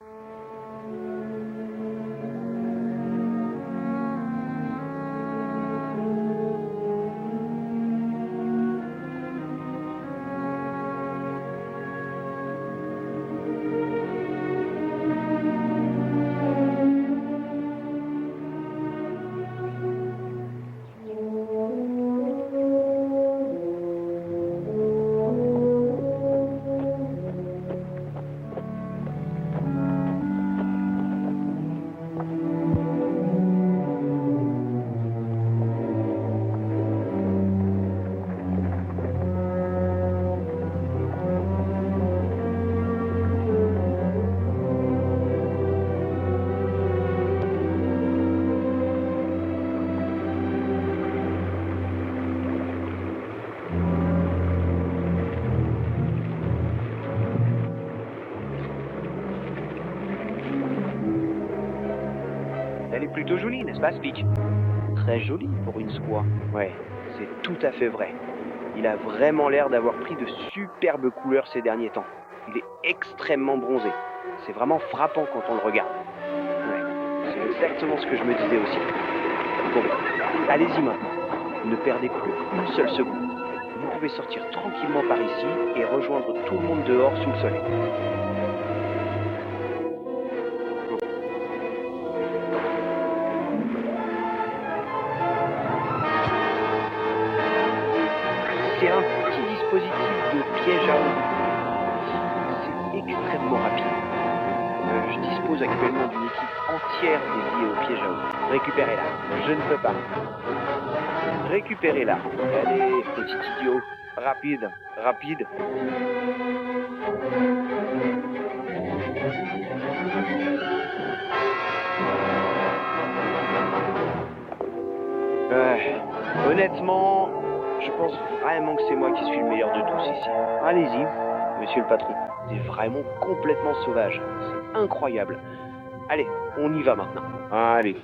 Elle est plutôt jolie, n'est-ce pas, Speak? Très jolie pour une squaw. Ouais, c'est tout à fait vrai. Il a vraiment l'air d'avoir pris de superbes couleurs ces derniers temps. Il est extrêmement bronzé. C'est vraiment frappant quand on le regarde. Ouais, c'est exactement ce que je me disais aussi. Bon, allez-y maintenant. Ne perdez plus une seule seconde. Vous pouvez sortir tranquillement par ici et rejoindre tout le monde dehors sous le soleil. C'est un petit dispositif de piège à eau. C'est extrêmement rapide. Je dispose actuellement d'une équipe entière dédiée au piège à eau. Récupérez-la. Je ne peux pas. Récupérez-la. Allez, petit idiot. Rapide, rapide. Honnêtement, je pense vraiment que c'est moi qui suis le meilleur de tous ici. Allez-y, monsieur le patron. C'est vraiment complètement sauvage. C'est incroyable. Allez, on y va maintenant. Allez.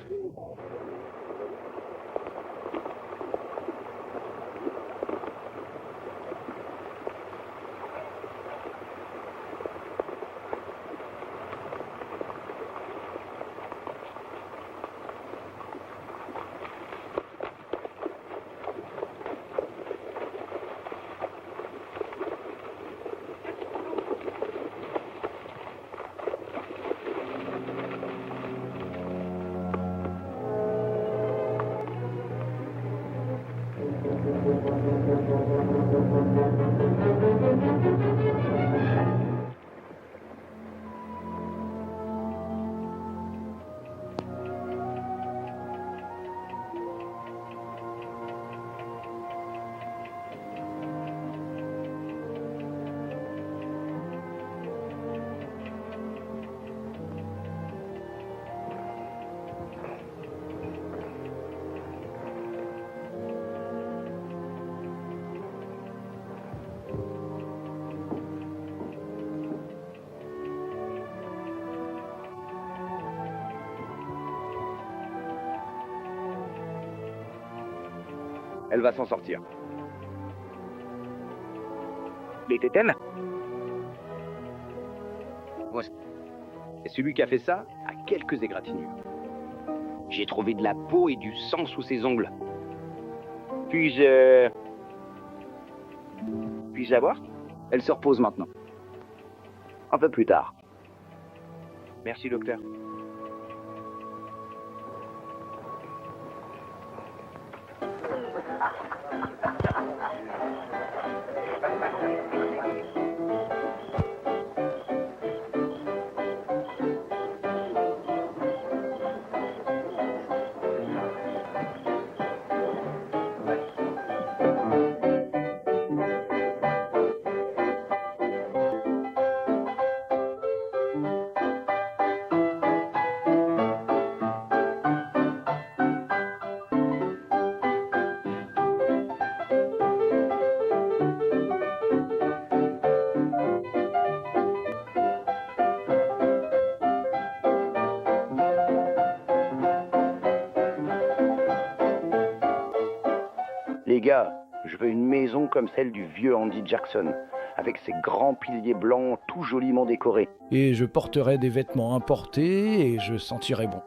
Elle va s'en sortir. L'était-elle? Et celui qui a fait ça a quelques égratignures. J'ai trouvé de la peau et du sang sous ses ongles. Puis-je savoir? Elle se repose maintenant. Un peu plus tard. Merci, docteur. Les gars, je veux une maison comme celle du vieux Andy Jackson, avec ses grands piliers blancs tout joliment décorés. Et je porterai des vêtements importés et je sentirai bon.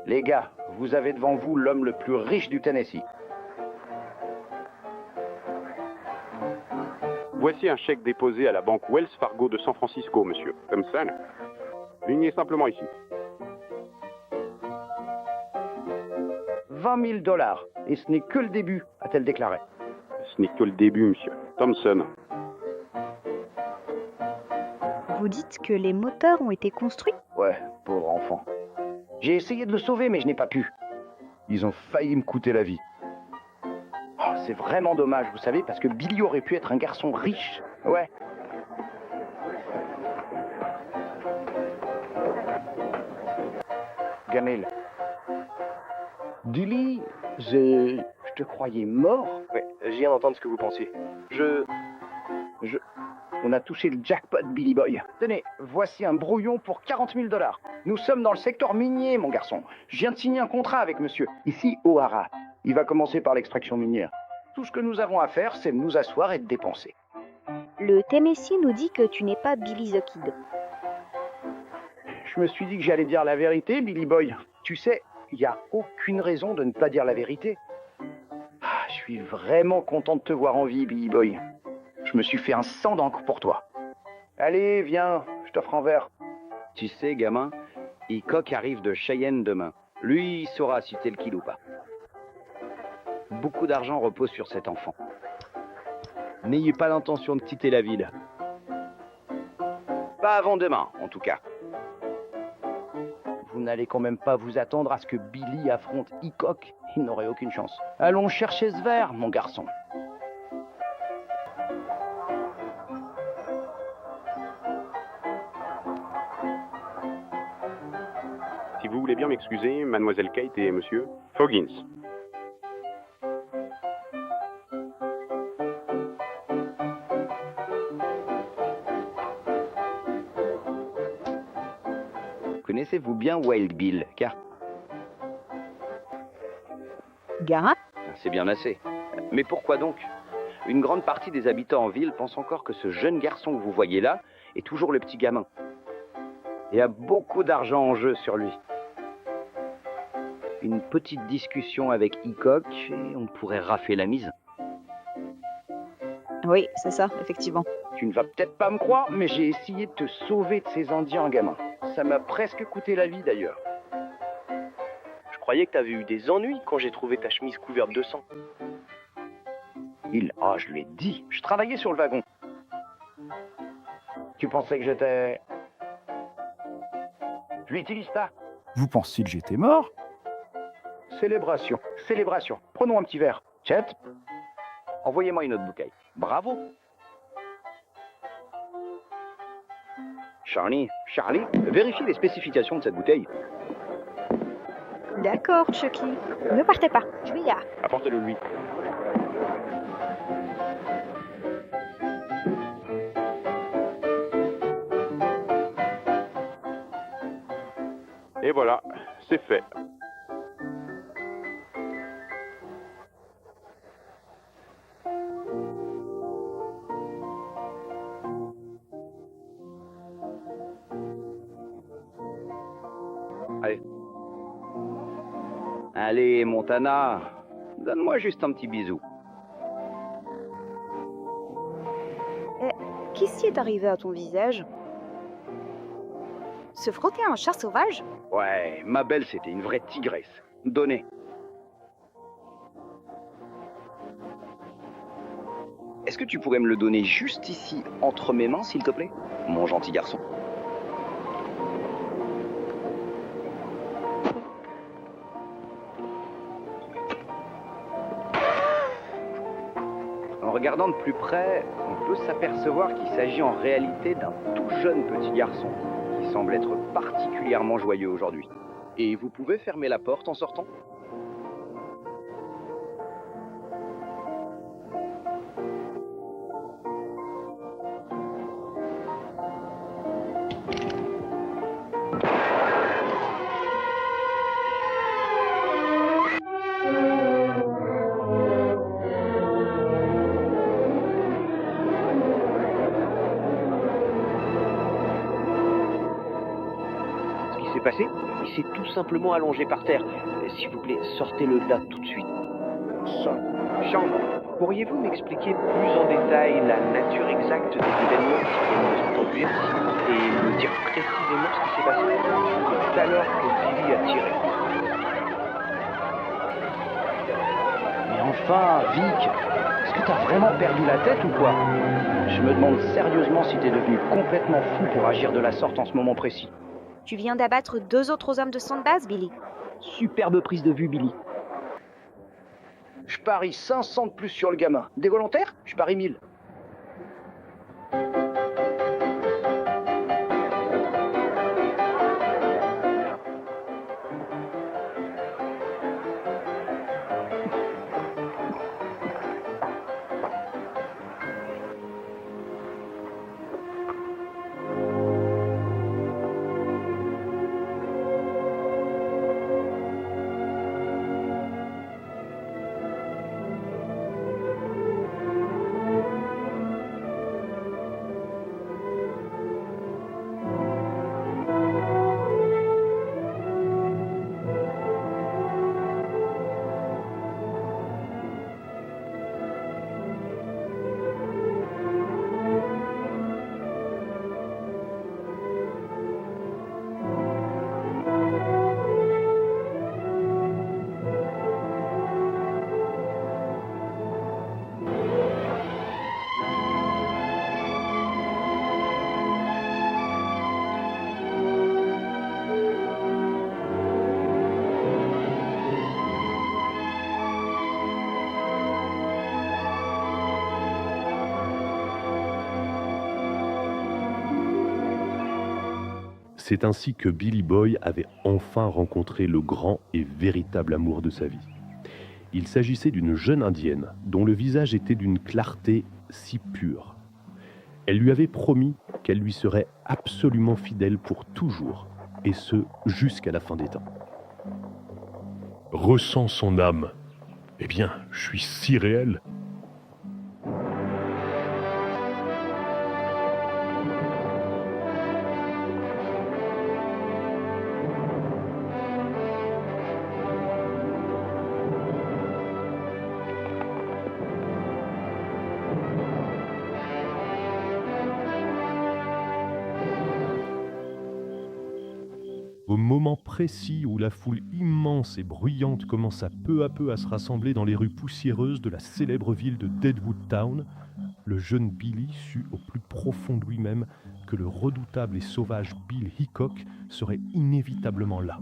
Les gars, vous avez devant vous l'homme le plus riche du Tennessee. Voici un chèque déposé à la banque Wells Fargo de San Francisco, monsieur Thompson. Lignez simplement ici. 20 000 $. Et ce n'est que le début, a-t-elle déclaré. Ce n'est que le début, monsieur Thompson. Vous dites que les moteurs ont été construits? Ouais, pauvre enfant. J'ai essayé de le sauver, mais je n'ai pas pu. Ils ont failli me coûter la vie. Oh, c'est vraiment dommage, vous savez, parce que Billy aurait pu être un garçon riche. Ouais. Ganel. Dilly, je te croyais mort. Ouais, je viens d'entendre ce que vous pensiez. On a touché le jackpot, Billy Boy. Tenez, voici un brouillon pour 40 000 $. Nous sommes dans le secteur minier, mon garçon. Je viens de signer un contrat avec monsieur. Ici, O'Hara. Il va commencer par l'extraction minière. Tout ce que nous avons à faire, c'est de nous asseoir et de dépenser. Le Tennessee nous dit que tu n'es pas Billy the Kid. Je me suis dit que j'allais dire la vérité, Billy Boy. Tu sais, il n'y a aucune raison de ne pas dire la vérité. Je suis vraiment content de te voir en vie, Billy Boy. Je me suis fait un sang d'encre pour toi. Allez, viens, je t'offre un verre. Tu sais, gamin, Hickok arrive de Cheyenne demain. Lui, il saura si t'es le kill ou pas. Beaucoup d'argent repose sur cet enfant. N'ayez pas l'intention de quitter la ville. Pas avant demain, en tout cas. Vous n'allez quand même pas vous attendre à ce que Billy affronte Hickok. Il n'aurait aucune chance. Allons chercher ce verre, mon garçon. Si vous voulez bien m'excuser, mademoiselle Kate et monsieur Foggins. Connaissez-vous bien Wild Bill, car Garin? c'est bien assez. Mais pourquoi donc? Une grande partie des habitants en ville pensent encore que ce jeune garçon que vous voyez là est toujours le petit gamin. Il y a beaucoup d'argent en jeu sur lui. Une petite discussion avec Hickok et on pourrait rafler la mise. Oui, c'est ça, effectivement. Tu ne vas peut-être pas me croire, mais j'ai essayé de te sauver de ces Indiens, gamin. Ça m'a presque coûté la vie, d'ailleurs. Je croyais que t'avais eu des ennuis quand j'ai trouvé ta chemise couverte de sang. Je l'ai dit, je travaillais sur le wagon. Tu pensais que j'étais... Je l'utilise pas. Vous pensiez que j'étais mort? Célébration, célébration. Prenons un petit verre. Chet, Envoyez-moi une autre bouteille. bravo. Charlie, vérifie les spécifications de cette bouteille. D'accord, Chucky. Ne partez pas, je vais y aller. Apportez-le lui. Et voilà, c'est fait. Allez, Montana, donne-moi juste un petit bisou. Qu'est-ce qui est arrivé à ton visage? Se frotter à un chat sauvage? Ouais, ma belle, c'était une vraie tigresse. Donnez. Est-ce que tu pourrais me le donner juste ici, entre mes mains, s'il te plaît, mon gentil garçon? En regardant de plus près, on peut s'apercevoir qu'il s'agit en réalité d'un tout jeune petit garçon qui semble être particulièrement joyeux aujourd'hui. Et vous pouvez fermer la porte en sortant? Passé, il s'est tout simplement allongé par terre. S'il vous plaît, sortez-le de là tout de suite. Chambre, pourriez-vous m'expliquer plus en détail la nature exacte des événements qui viennent de se produire et me dire précisément ce qui s'est passé? C'est alors que Billy a tiré. Mais enfin, Vic, est-ce que t'as vraiment perdu la tête ou quoi? Je me demande sérieusement si t'es devenu complètement fou pour agir de la sorte en ce moment précis. Tu viens d'abattre 2 autres hommes de Sandbase, Billy. Superbe prise de vue, Billy. Je parie 500 de plus sur le gamin. Des volontaires? Je parie 1000. C'est ainsi que Billy Boy avait enfin rencontré le grand et véritable amour de sa vie. Il s'agissait d'une jeune indienne dont le visage était d'une clarté si pure. Elle lui avait promis qu'elle lui serait absolument fidèle pour toujours, et ce jusqu'à la fin des temps. Ressens son âme. Eh bien, je suis si réel. Au moment précis où la foule immense et bruyante commença peu à peu à se rassembler dans les rues poussiéreuses de la célèbre ville de Deadwood Town, le jeune Billy sut au plus profond de lui-même que le redoutable et sauvage Bill Hickok serait inévitablement là,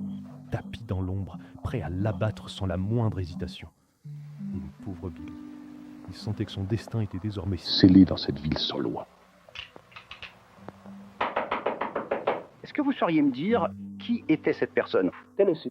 tapi dans l'ombre, prêt à l'abattre sans la moindre hésitation. Et le pauvre Billy, il sentait que son destin était désormais scellé dans cette ville sans loi. Est-ce que vous sauriez me dire qui était cette personne? Tennessee.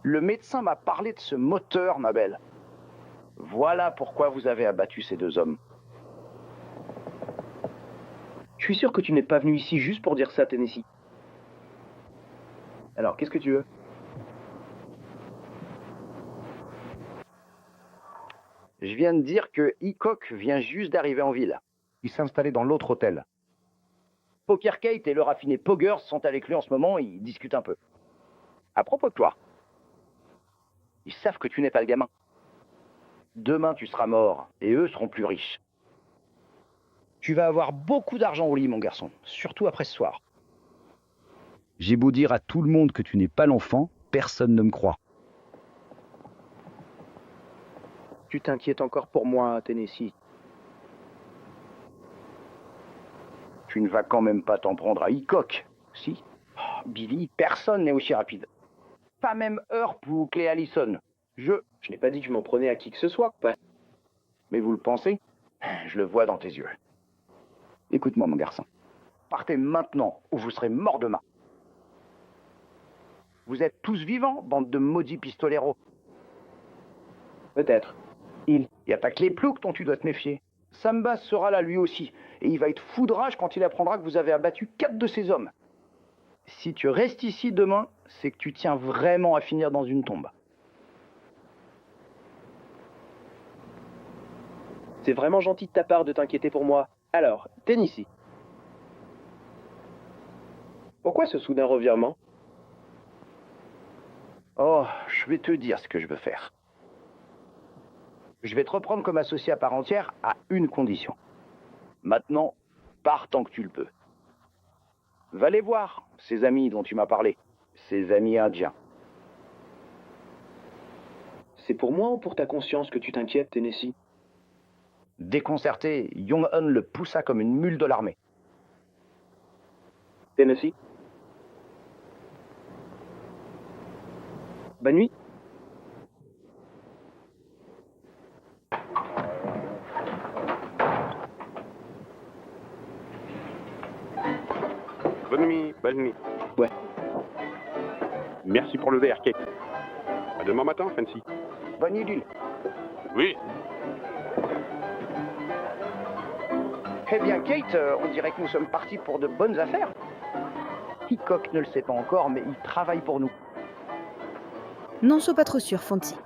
Le médecin m'a parlé de ce moteur, ma belle. Voilà pourquoi vous avez abattu ces deux hommes. Je suis sûr que tu n'es pas venu ici juste pour dire ça, Tennessee. Alors, qu'est-ce que tu veux? Je viens de dire que Hickok vient juste d'arriver en ville. Il s'est installé dans l'autre hôtel. Poker Kate et le raffiné Poggers sont avec lui en ce moment et ils discutent un peu. À propos de toi, ils savent que tu n'es pas le gamin. Demain, tu seras mort et eux seront plus riches. Tu vas avoir beaucoup d'argent au lit, mon garçon, surtout après ce soir. J'ai beau dire à tout le monde que tu n'es pas l'enfant, personne ne me croit. Tu t'inquiètes encore pour moi, Tennessee. Tu ne vas quand même pas t'en prendre à Hickok, si? Oh, Billy, personne n'est aussi rapide. Pas même Earp ou Clay Allison. Je n'ai pas dit que je m'en prenais à qui que ce soit, quoi. Mais vous le pensez? Je le vois dans tes yeux. Écoute-moi, mon garçon. Partez maintenant ou vous serez mort demain. Vous êtes tous vivants, bande de maudits pistoleros. Peut-être. Il y a ta clé plouc dont tu dois te méfier. Samba sera là lui aussi, et il va être fou de rage quand il apprendra que vous avez abattu 4 de ses hommes. Si tu restes ici demain, c'est que tu tiens vraiment à finir dans une tombe. C'est vraiment gentil de ta part de t'inquiéter pour moi. Alors, Tennessee. Pourquoi ce soudain revirement? Oh, je vais te dire ce que je veux faire. Je vais te reprendre comme associé à part entière à une condition. Maintenant, pars tant que tu le peux. Va les voir, ces amis dont tu m'as parlé. Ces amis indiens. C'est pour moi ou pour ta conscience que tu t'inquiètes, Tennessee? Déconcerté, Young-un le poussa comme une mule de l'armée. Tennessee? Bonne nuit. Bonne nuit, bonne nuit. Ouais. Merci pour le verre, Kate. À demain matin, Fancy. Bonne nuit. Oui. Eh bien, Kate, on dirait que nous sommes partis pour de bonnes affaires. Hickok ne le sait pas encore, mais il travaille pour nous. N'en sois pas trop sûr, Fancy.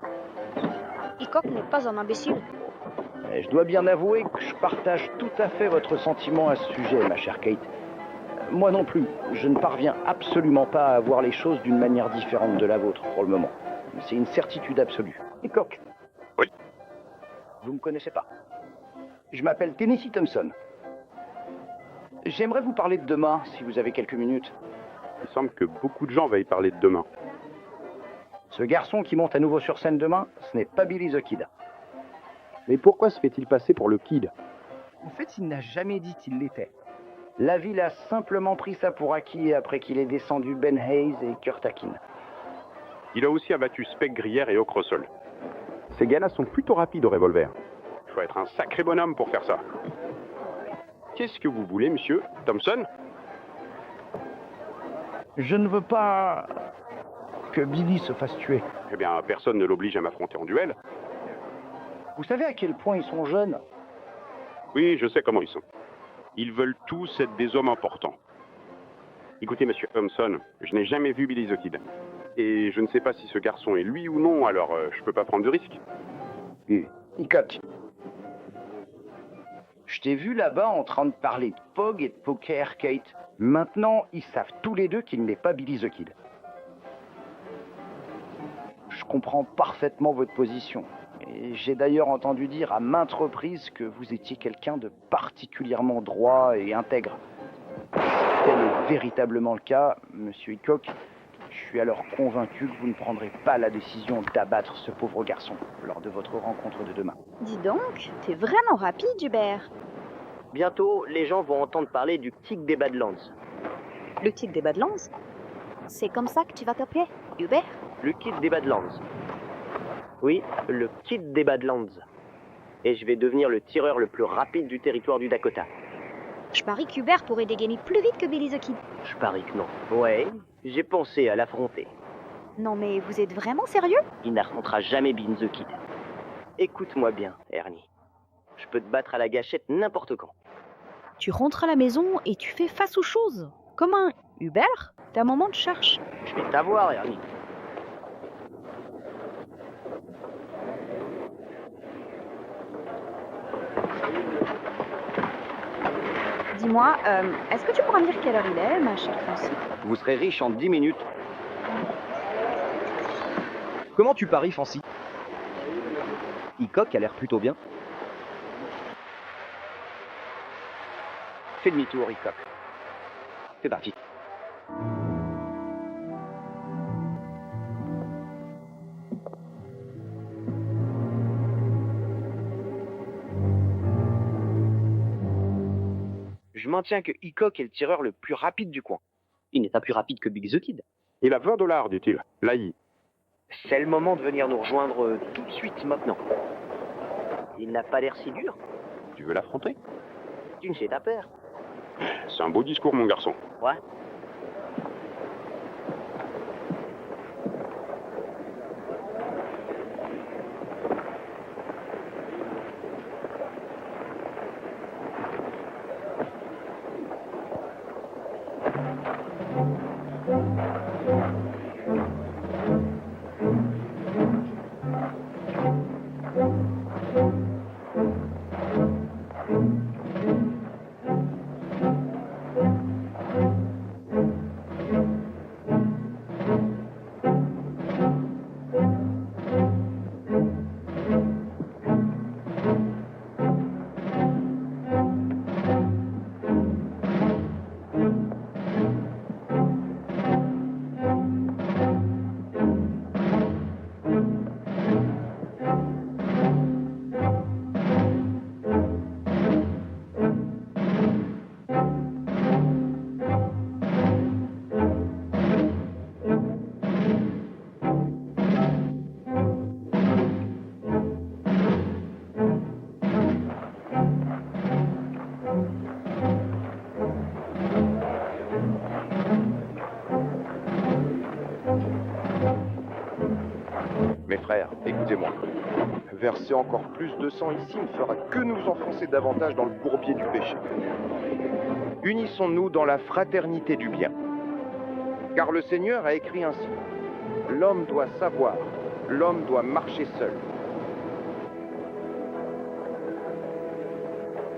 Hickok n'est pas un imbécile. Et je dois bien avouer que je partage tout à fait votre sentiment à ce sujet, ma chère Kate. Moi non plus, je ne parviens absolument pas à voir les choses d'une manière différente de la vôtre pour le moment. C'est une certitude absolue. Hickok. Oui. Vous me connaissez pas. Je m'appelle Tennessee Thompson. J'aimerais vous parler de demain, si vous avez quelques minutes. Il semble que beaucoup de gens veuillent parler de demain. Ce garçon qui monte à nouveau sur scène demain, ce n'est pas Billy the Kid. Mais pourquoi se fait-il passer pour le Kid? En fait, il n'a jamais dit qu'il l'était. La ville a simplement pris ça pour acquis après qu'il ait descendu Ben Hayes et Kurt Akin. Il a aussi abattu Spec Grière et Ocrosol. Ces gars-là sont plutôt rapides au revolver. Il faut être un sacré bonhomme pour faire ça. Qu'est-ce que vous voulez, monsieur Thompson? Je ne veux pas que Billy se fasse tuer. Eh bien, personne ne l'oblige à m'affronter en duel. Vous savez à quel point ils sont jeunes? Oui, je sais comment ils sont. Ils veulent tous être des hommes importants. Écoutez, monsieur Thompson, je n'ai jamais vu Billy the Kid. Et je ne sais pas si ce garçon est lui ou non, alors je peux pas prendre de risque. Hickok. Je t'ai vu là-bas en train de parler de Pog et de poker, Kate. Maintenant, ils savent tous les deux qu'il n'est pas Billy the Kid. Je comprends parfaitement votre position. Et j'ai d'ailleurs entendu dire à maintes reprises que vous étiez quelqu'un de particulièrement droit et intègre. Si tel est véritablement le cas, monsieur Hickok, je suis alors convaincu que vous ne prendrez pas la décision d'abattre ce pauvre garçon lors de votre rencontre de demain. Dis donc, t'es vraiment rapide, Hubert. Bientôt, les gens vont entendre parler du Tic des Badlands. Le Tic des Badlands? C'est comme ça que tu vas t'appeler, Hubert? Le Kid des Badlands. Oui, le Kid des Badlands. Et je vais devenir le tireur le plus rapide du territoire du Dakota. Je parie qu'Hubert pourrait dégainer plus vite que Billy the Kid. Je parie que non. Ouais, j'ai pensé à l'affronter. Non mais vous êtes vraiment sérieux? Il n'affrontera jamais Billy the Kid. Écoute-moi bien, Ernie. Je peux te battre à la gâchette n'importe quand. Tu rentres à la maison et tu fais face aux choses. Comme un Hubert, t'as un moment de cherche. Je vais t'avoir, Ernie. Dis-moi, est-ce que tu pourras me dire quelle heure il est, ma chère Francie? Vous serez riche en 10 minutes. Comment tu paries, Fancy? Hickok a l'air plutôt bien. Fais demi-tour, Hickok. C'est parti. Je maintiens que Hickok est le tireur le plus rapide du coin. Il n'est pas plus rapide que Big the Kid. Il a $20, dit-il. L'AI. C'est le moment de venir nous rejoindre tout de suite maintenant. Il n'a pas l'air si dur. Tu veux l'affronter? Tu ne sais ta peur. C'est un beau discours, mon garçon. Ouais. Mes frères, écoutez-moi. Verser encore plus de sang ici ne fera que nous enfoncer davantage dans le bourbier du péché. Unissons-nous dans la fraternité du bien. Car le Seigneur a écrit ainsi. L'homme doit savoir, l'homme doit marcher seul.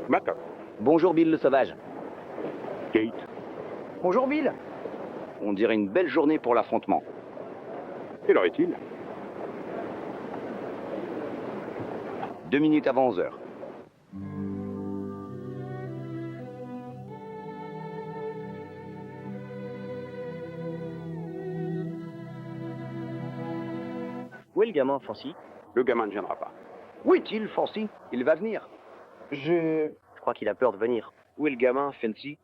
Matt. Bonjour Bill le sauvage. Kate. Bonjour Bill. On dirait une belle journée pour l'affrontement. Quelle heure est-il? 2 minutes avant 11h. Où est le gamin, Fancy? Le gamin ne viendra pas. Où est-il, Fancy? Il va venir. Je crois qu'il a peur de venir. Où est le gamin, Fancy?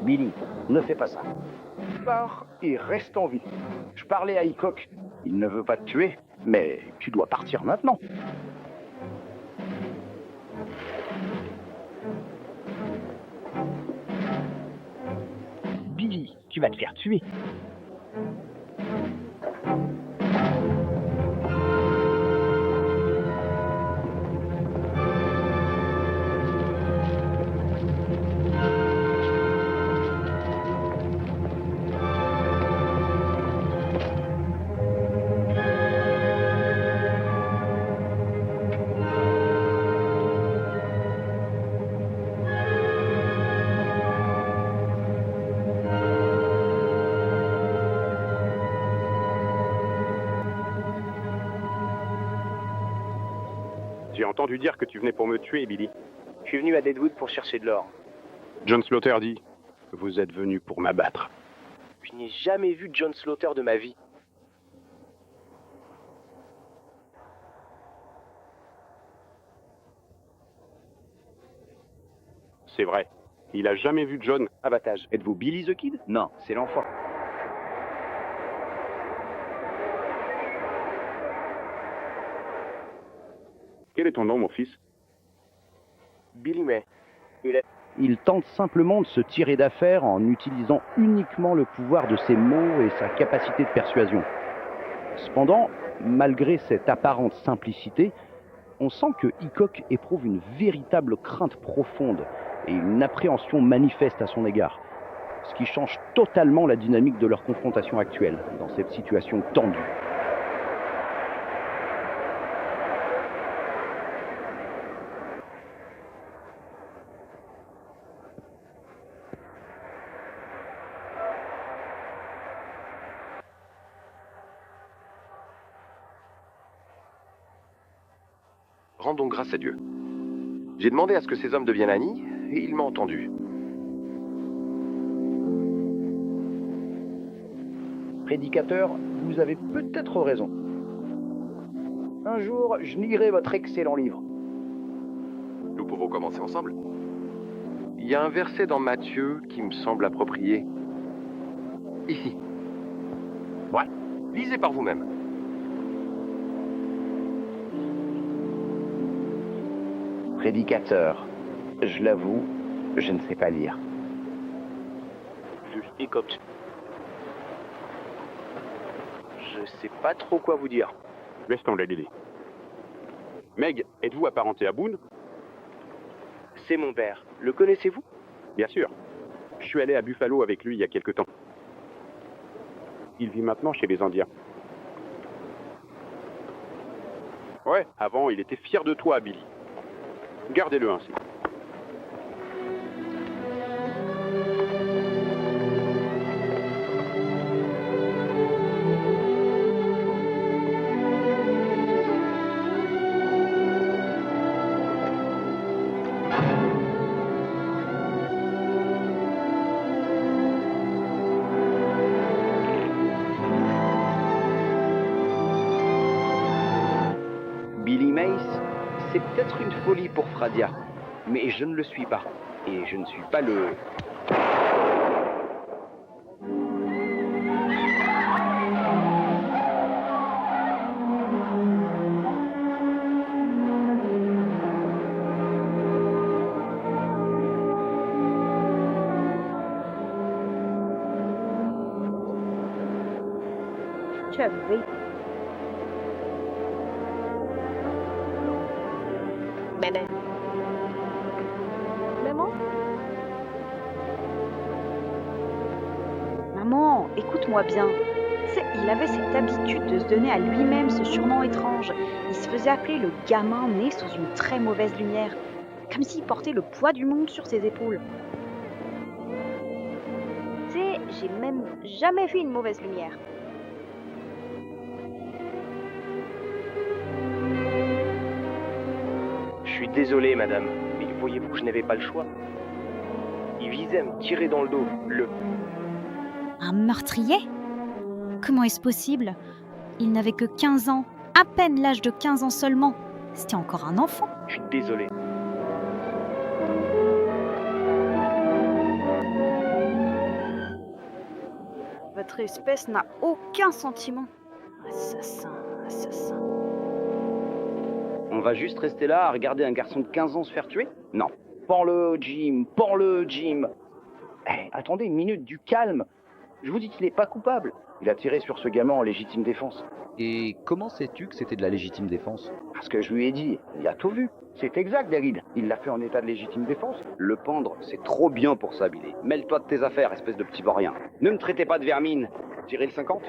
Billy, ne fais pas ça. Pars et reste en vie. Je parlais à Hickok. Il ne veut pas te tuer, mais tu dois partir maintenant. Billy, tu vas te faire tuer. J'ai entendu dire que tu venais pour me tuer, Billy. Je suis venu à Deadwood pour chercher de l'or. John Slaughter dit, vous êtes venu pour m'abattre. Je n'ai jamais vu John Slaughter de ma vie. C'est vrai. Il a jamais vu John. Abattage. Êtes-vous Billy the Kid? Non, c'est l'enfant. Quel est ton nom, mon fils? Billy May. Il tente simplement de se tirer d'affaire en utilisant uniquement le pouvoir de ses mots et sa capacité de persuasion. Cependant, malgré cette apparente simplicité, on sent que Hickok éprouve une véritable crainte profonde et une appréhension manifeste à son égard, ce qui change totalement la dynamique de leur confrontation actuelle dans cette situation tendue. Rendons grâce à Dieu. J'ai demandé à ce que ces hommes deviennent amis, et il m'a entendu. Prédicateur, vous avez peut-être raison. Un jour, je lirai votre excellent livre. Nous pouvons commencer ensemble. Il y a un verset dans Matthieu qui me semble approprié. Ici. Ouais, lisez par vous-même. Prédicateur, je l'avoue, je ne sais pas lire. Juge Hickok. Je sais pas trop quoi vous dire. Laisse tomber l'aider. Meg, êtes-vous apparenté à Boone? C'est mon père. Le connaissez-vous? Bien sûr. Je suis allé à Buffalo avec lui il y a quelque temps. Il vit maintenant chez les Indiens. Ouais, avant, il était fier de toi, Billy. Gardez-le ainsi. Billy Mays, c'est peut-être une folie pour Fradia, mais je ne le suis pas. Et je ne suis pas le... Chuck, oui. Maman? Maman, écoute-moi bien. Tu sais, il avait cette habitude de se donner à lui-même ce surnom étrange. Il se faisait appeler le gamin né sous une très mauvaise lumière, comme s'il portait le poids du monde sur ses épaules. Tu sais, j'ai même jamais vu une mauvaise lumière. Je suis désolé, madame, mais voyez-vous que je n'avais pas le choix. Il visait à me tirer dans le dos. Un meurtrier? Comment est-ce possible? Il n'avait que 15 ans, à peine l'âge de 15 ans seulement. C'était encore un enfant. Je suis désolé. Votre espèce n'a aucun sentiment. Assassin, assassin. On va juste rester là à regarder un garçon de 15 ans se faire tuer? Non. Pends-le, Jim, pends-le, Jim. Attendez une minute, du calme. Je vous dis qu'il n'est pas coupable. Il a tiré sur ce gamin en légitime défense. Et comment sais-tu que c'était de la légitime défense? Parce que je lui ai dit, il a tout vu. C'est exact, Daryl. Il l'a fait en état de légitime défense. Le pendre, c'est trop bien pour ça, Billy. Mêle-toi de tes affaires, espèce de petit vaurien. Ne me traitez pas de vermine. Tirez le 50?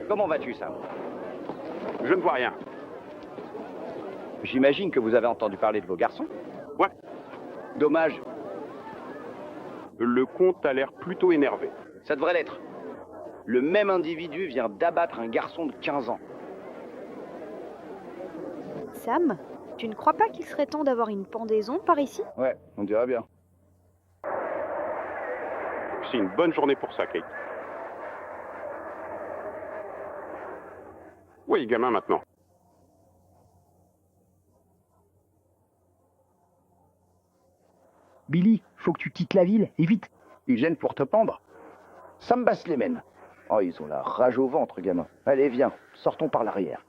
Comment vas-tu, Sam? Je ne vois rien. J'imagine que vous avez entendu parler de vos garçons? Ouais. Dommage. Le comte a l'air plutôt énervé. Ça devrait l'être. Le même individu vient d'abattre un garçon de 15 ans. Sam, tu ne crois pas qu'il serait temps d'avoir une pendaison par ici? Ouais, on dirait bien. C'est une bonne journée pour ça, Kate. Oui, gamin, maintenant. Billy, faut que tu quittes la ville, et vite. Ils viennent pour te pendre. Ça me basse les mènes. Oh, ils ont la rage au ventre, gamin. Allez, viens, sortons par l'arrière.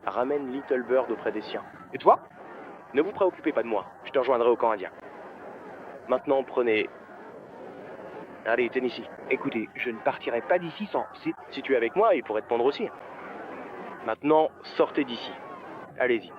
Ramène Little Bird auprès des siens. Et toi? Ne vous préoccupez pas de moi, je te rejoindrai au camp indien. Maintenant, prenez... Allez, Tennessee, écoutez, je ne partirai pas d'ici sans... Si tu es avec moi, il pourrait te pendre aussi. Maintenant, sortez d'ici. Allez-y.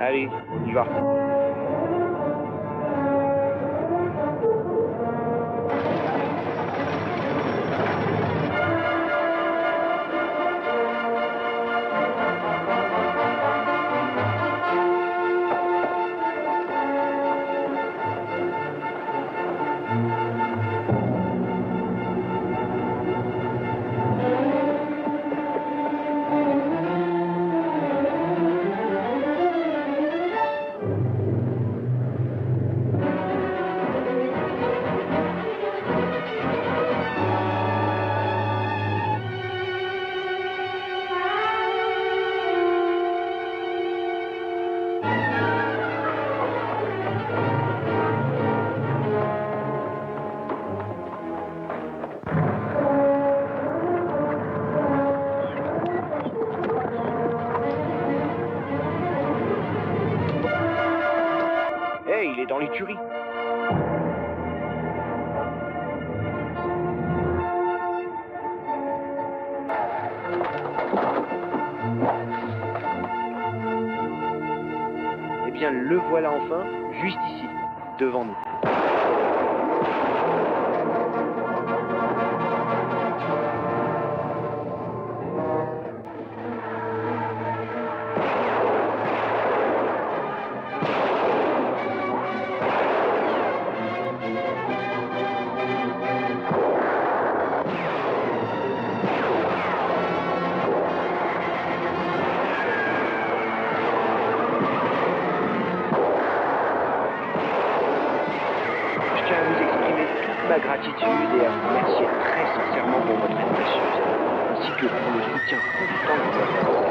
Allez, on y va. Hey, il est dans l'écurie. Eh bien, le voilà enfin, juste ici, devant nous. Ma gratitude et à vous remercier très sincèrement pour votre aide précieuse, ainsi que pour le soutien constant de votre côté.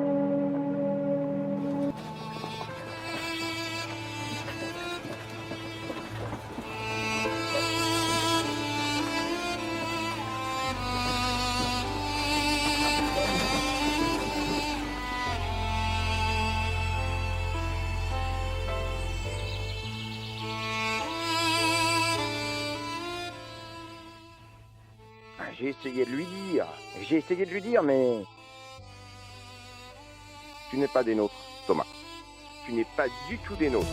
J'ai essayé de lui dire, mais... Tu n'es pas des nôtres, Thomas. Tu n'es pas du tout des nôtres.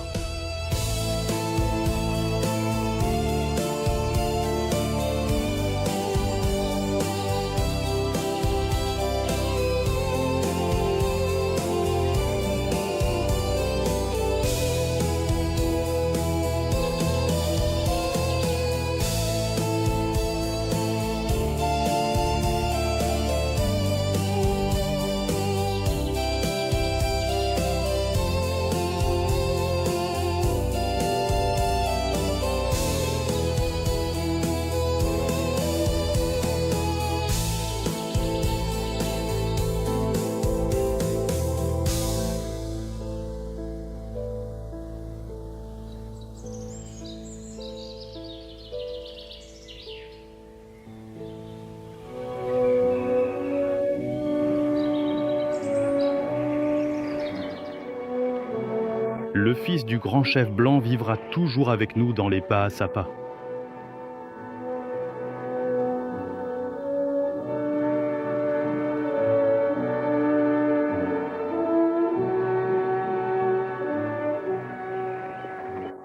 Le fils du grand chef blanc vivra toujours avec nous dans les pas à sa pas.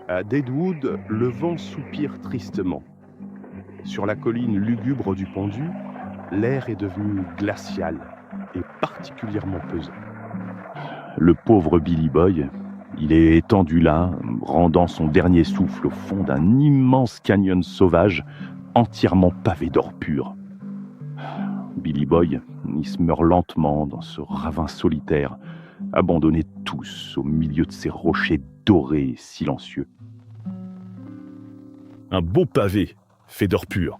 À Deadwood, le vent soupire tristement. Sur la colline lugubre du pendu, l'air est devenu glacial et particulièrement pesant. Le pauvre Billy Boy, il est étendu là, rendant son dernier souffle au fond d'un immense canyon sauvage, entièrement pavé d'or pur. Billy Boy, il se meurt lentement dans ce ravin solitaire, abandonnés tous au milieu de ces rochers dorés et silencieux. Un beau pavé, fait d'or pur.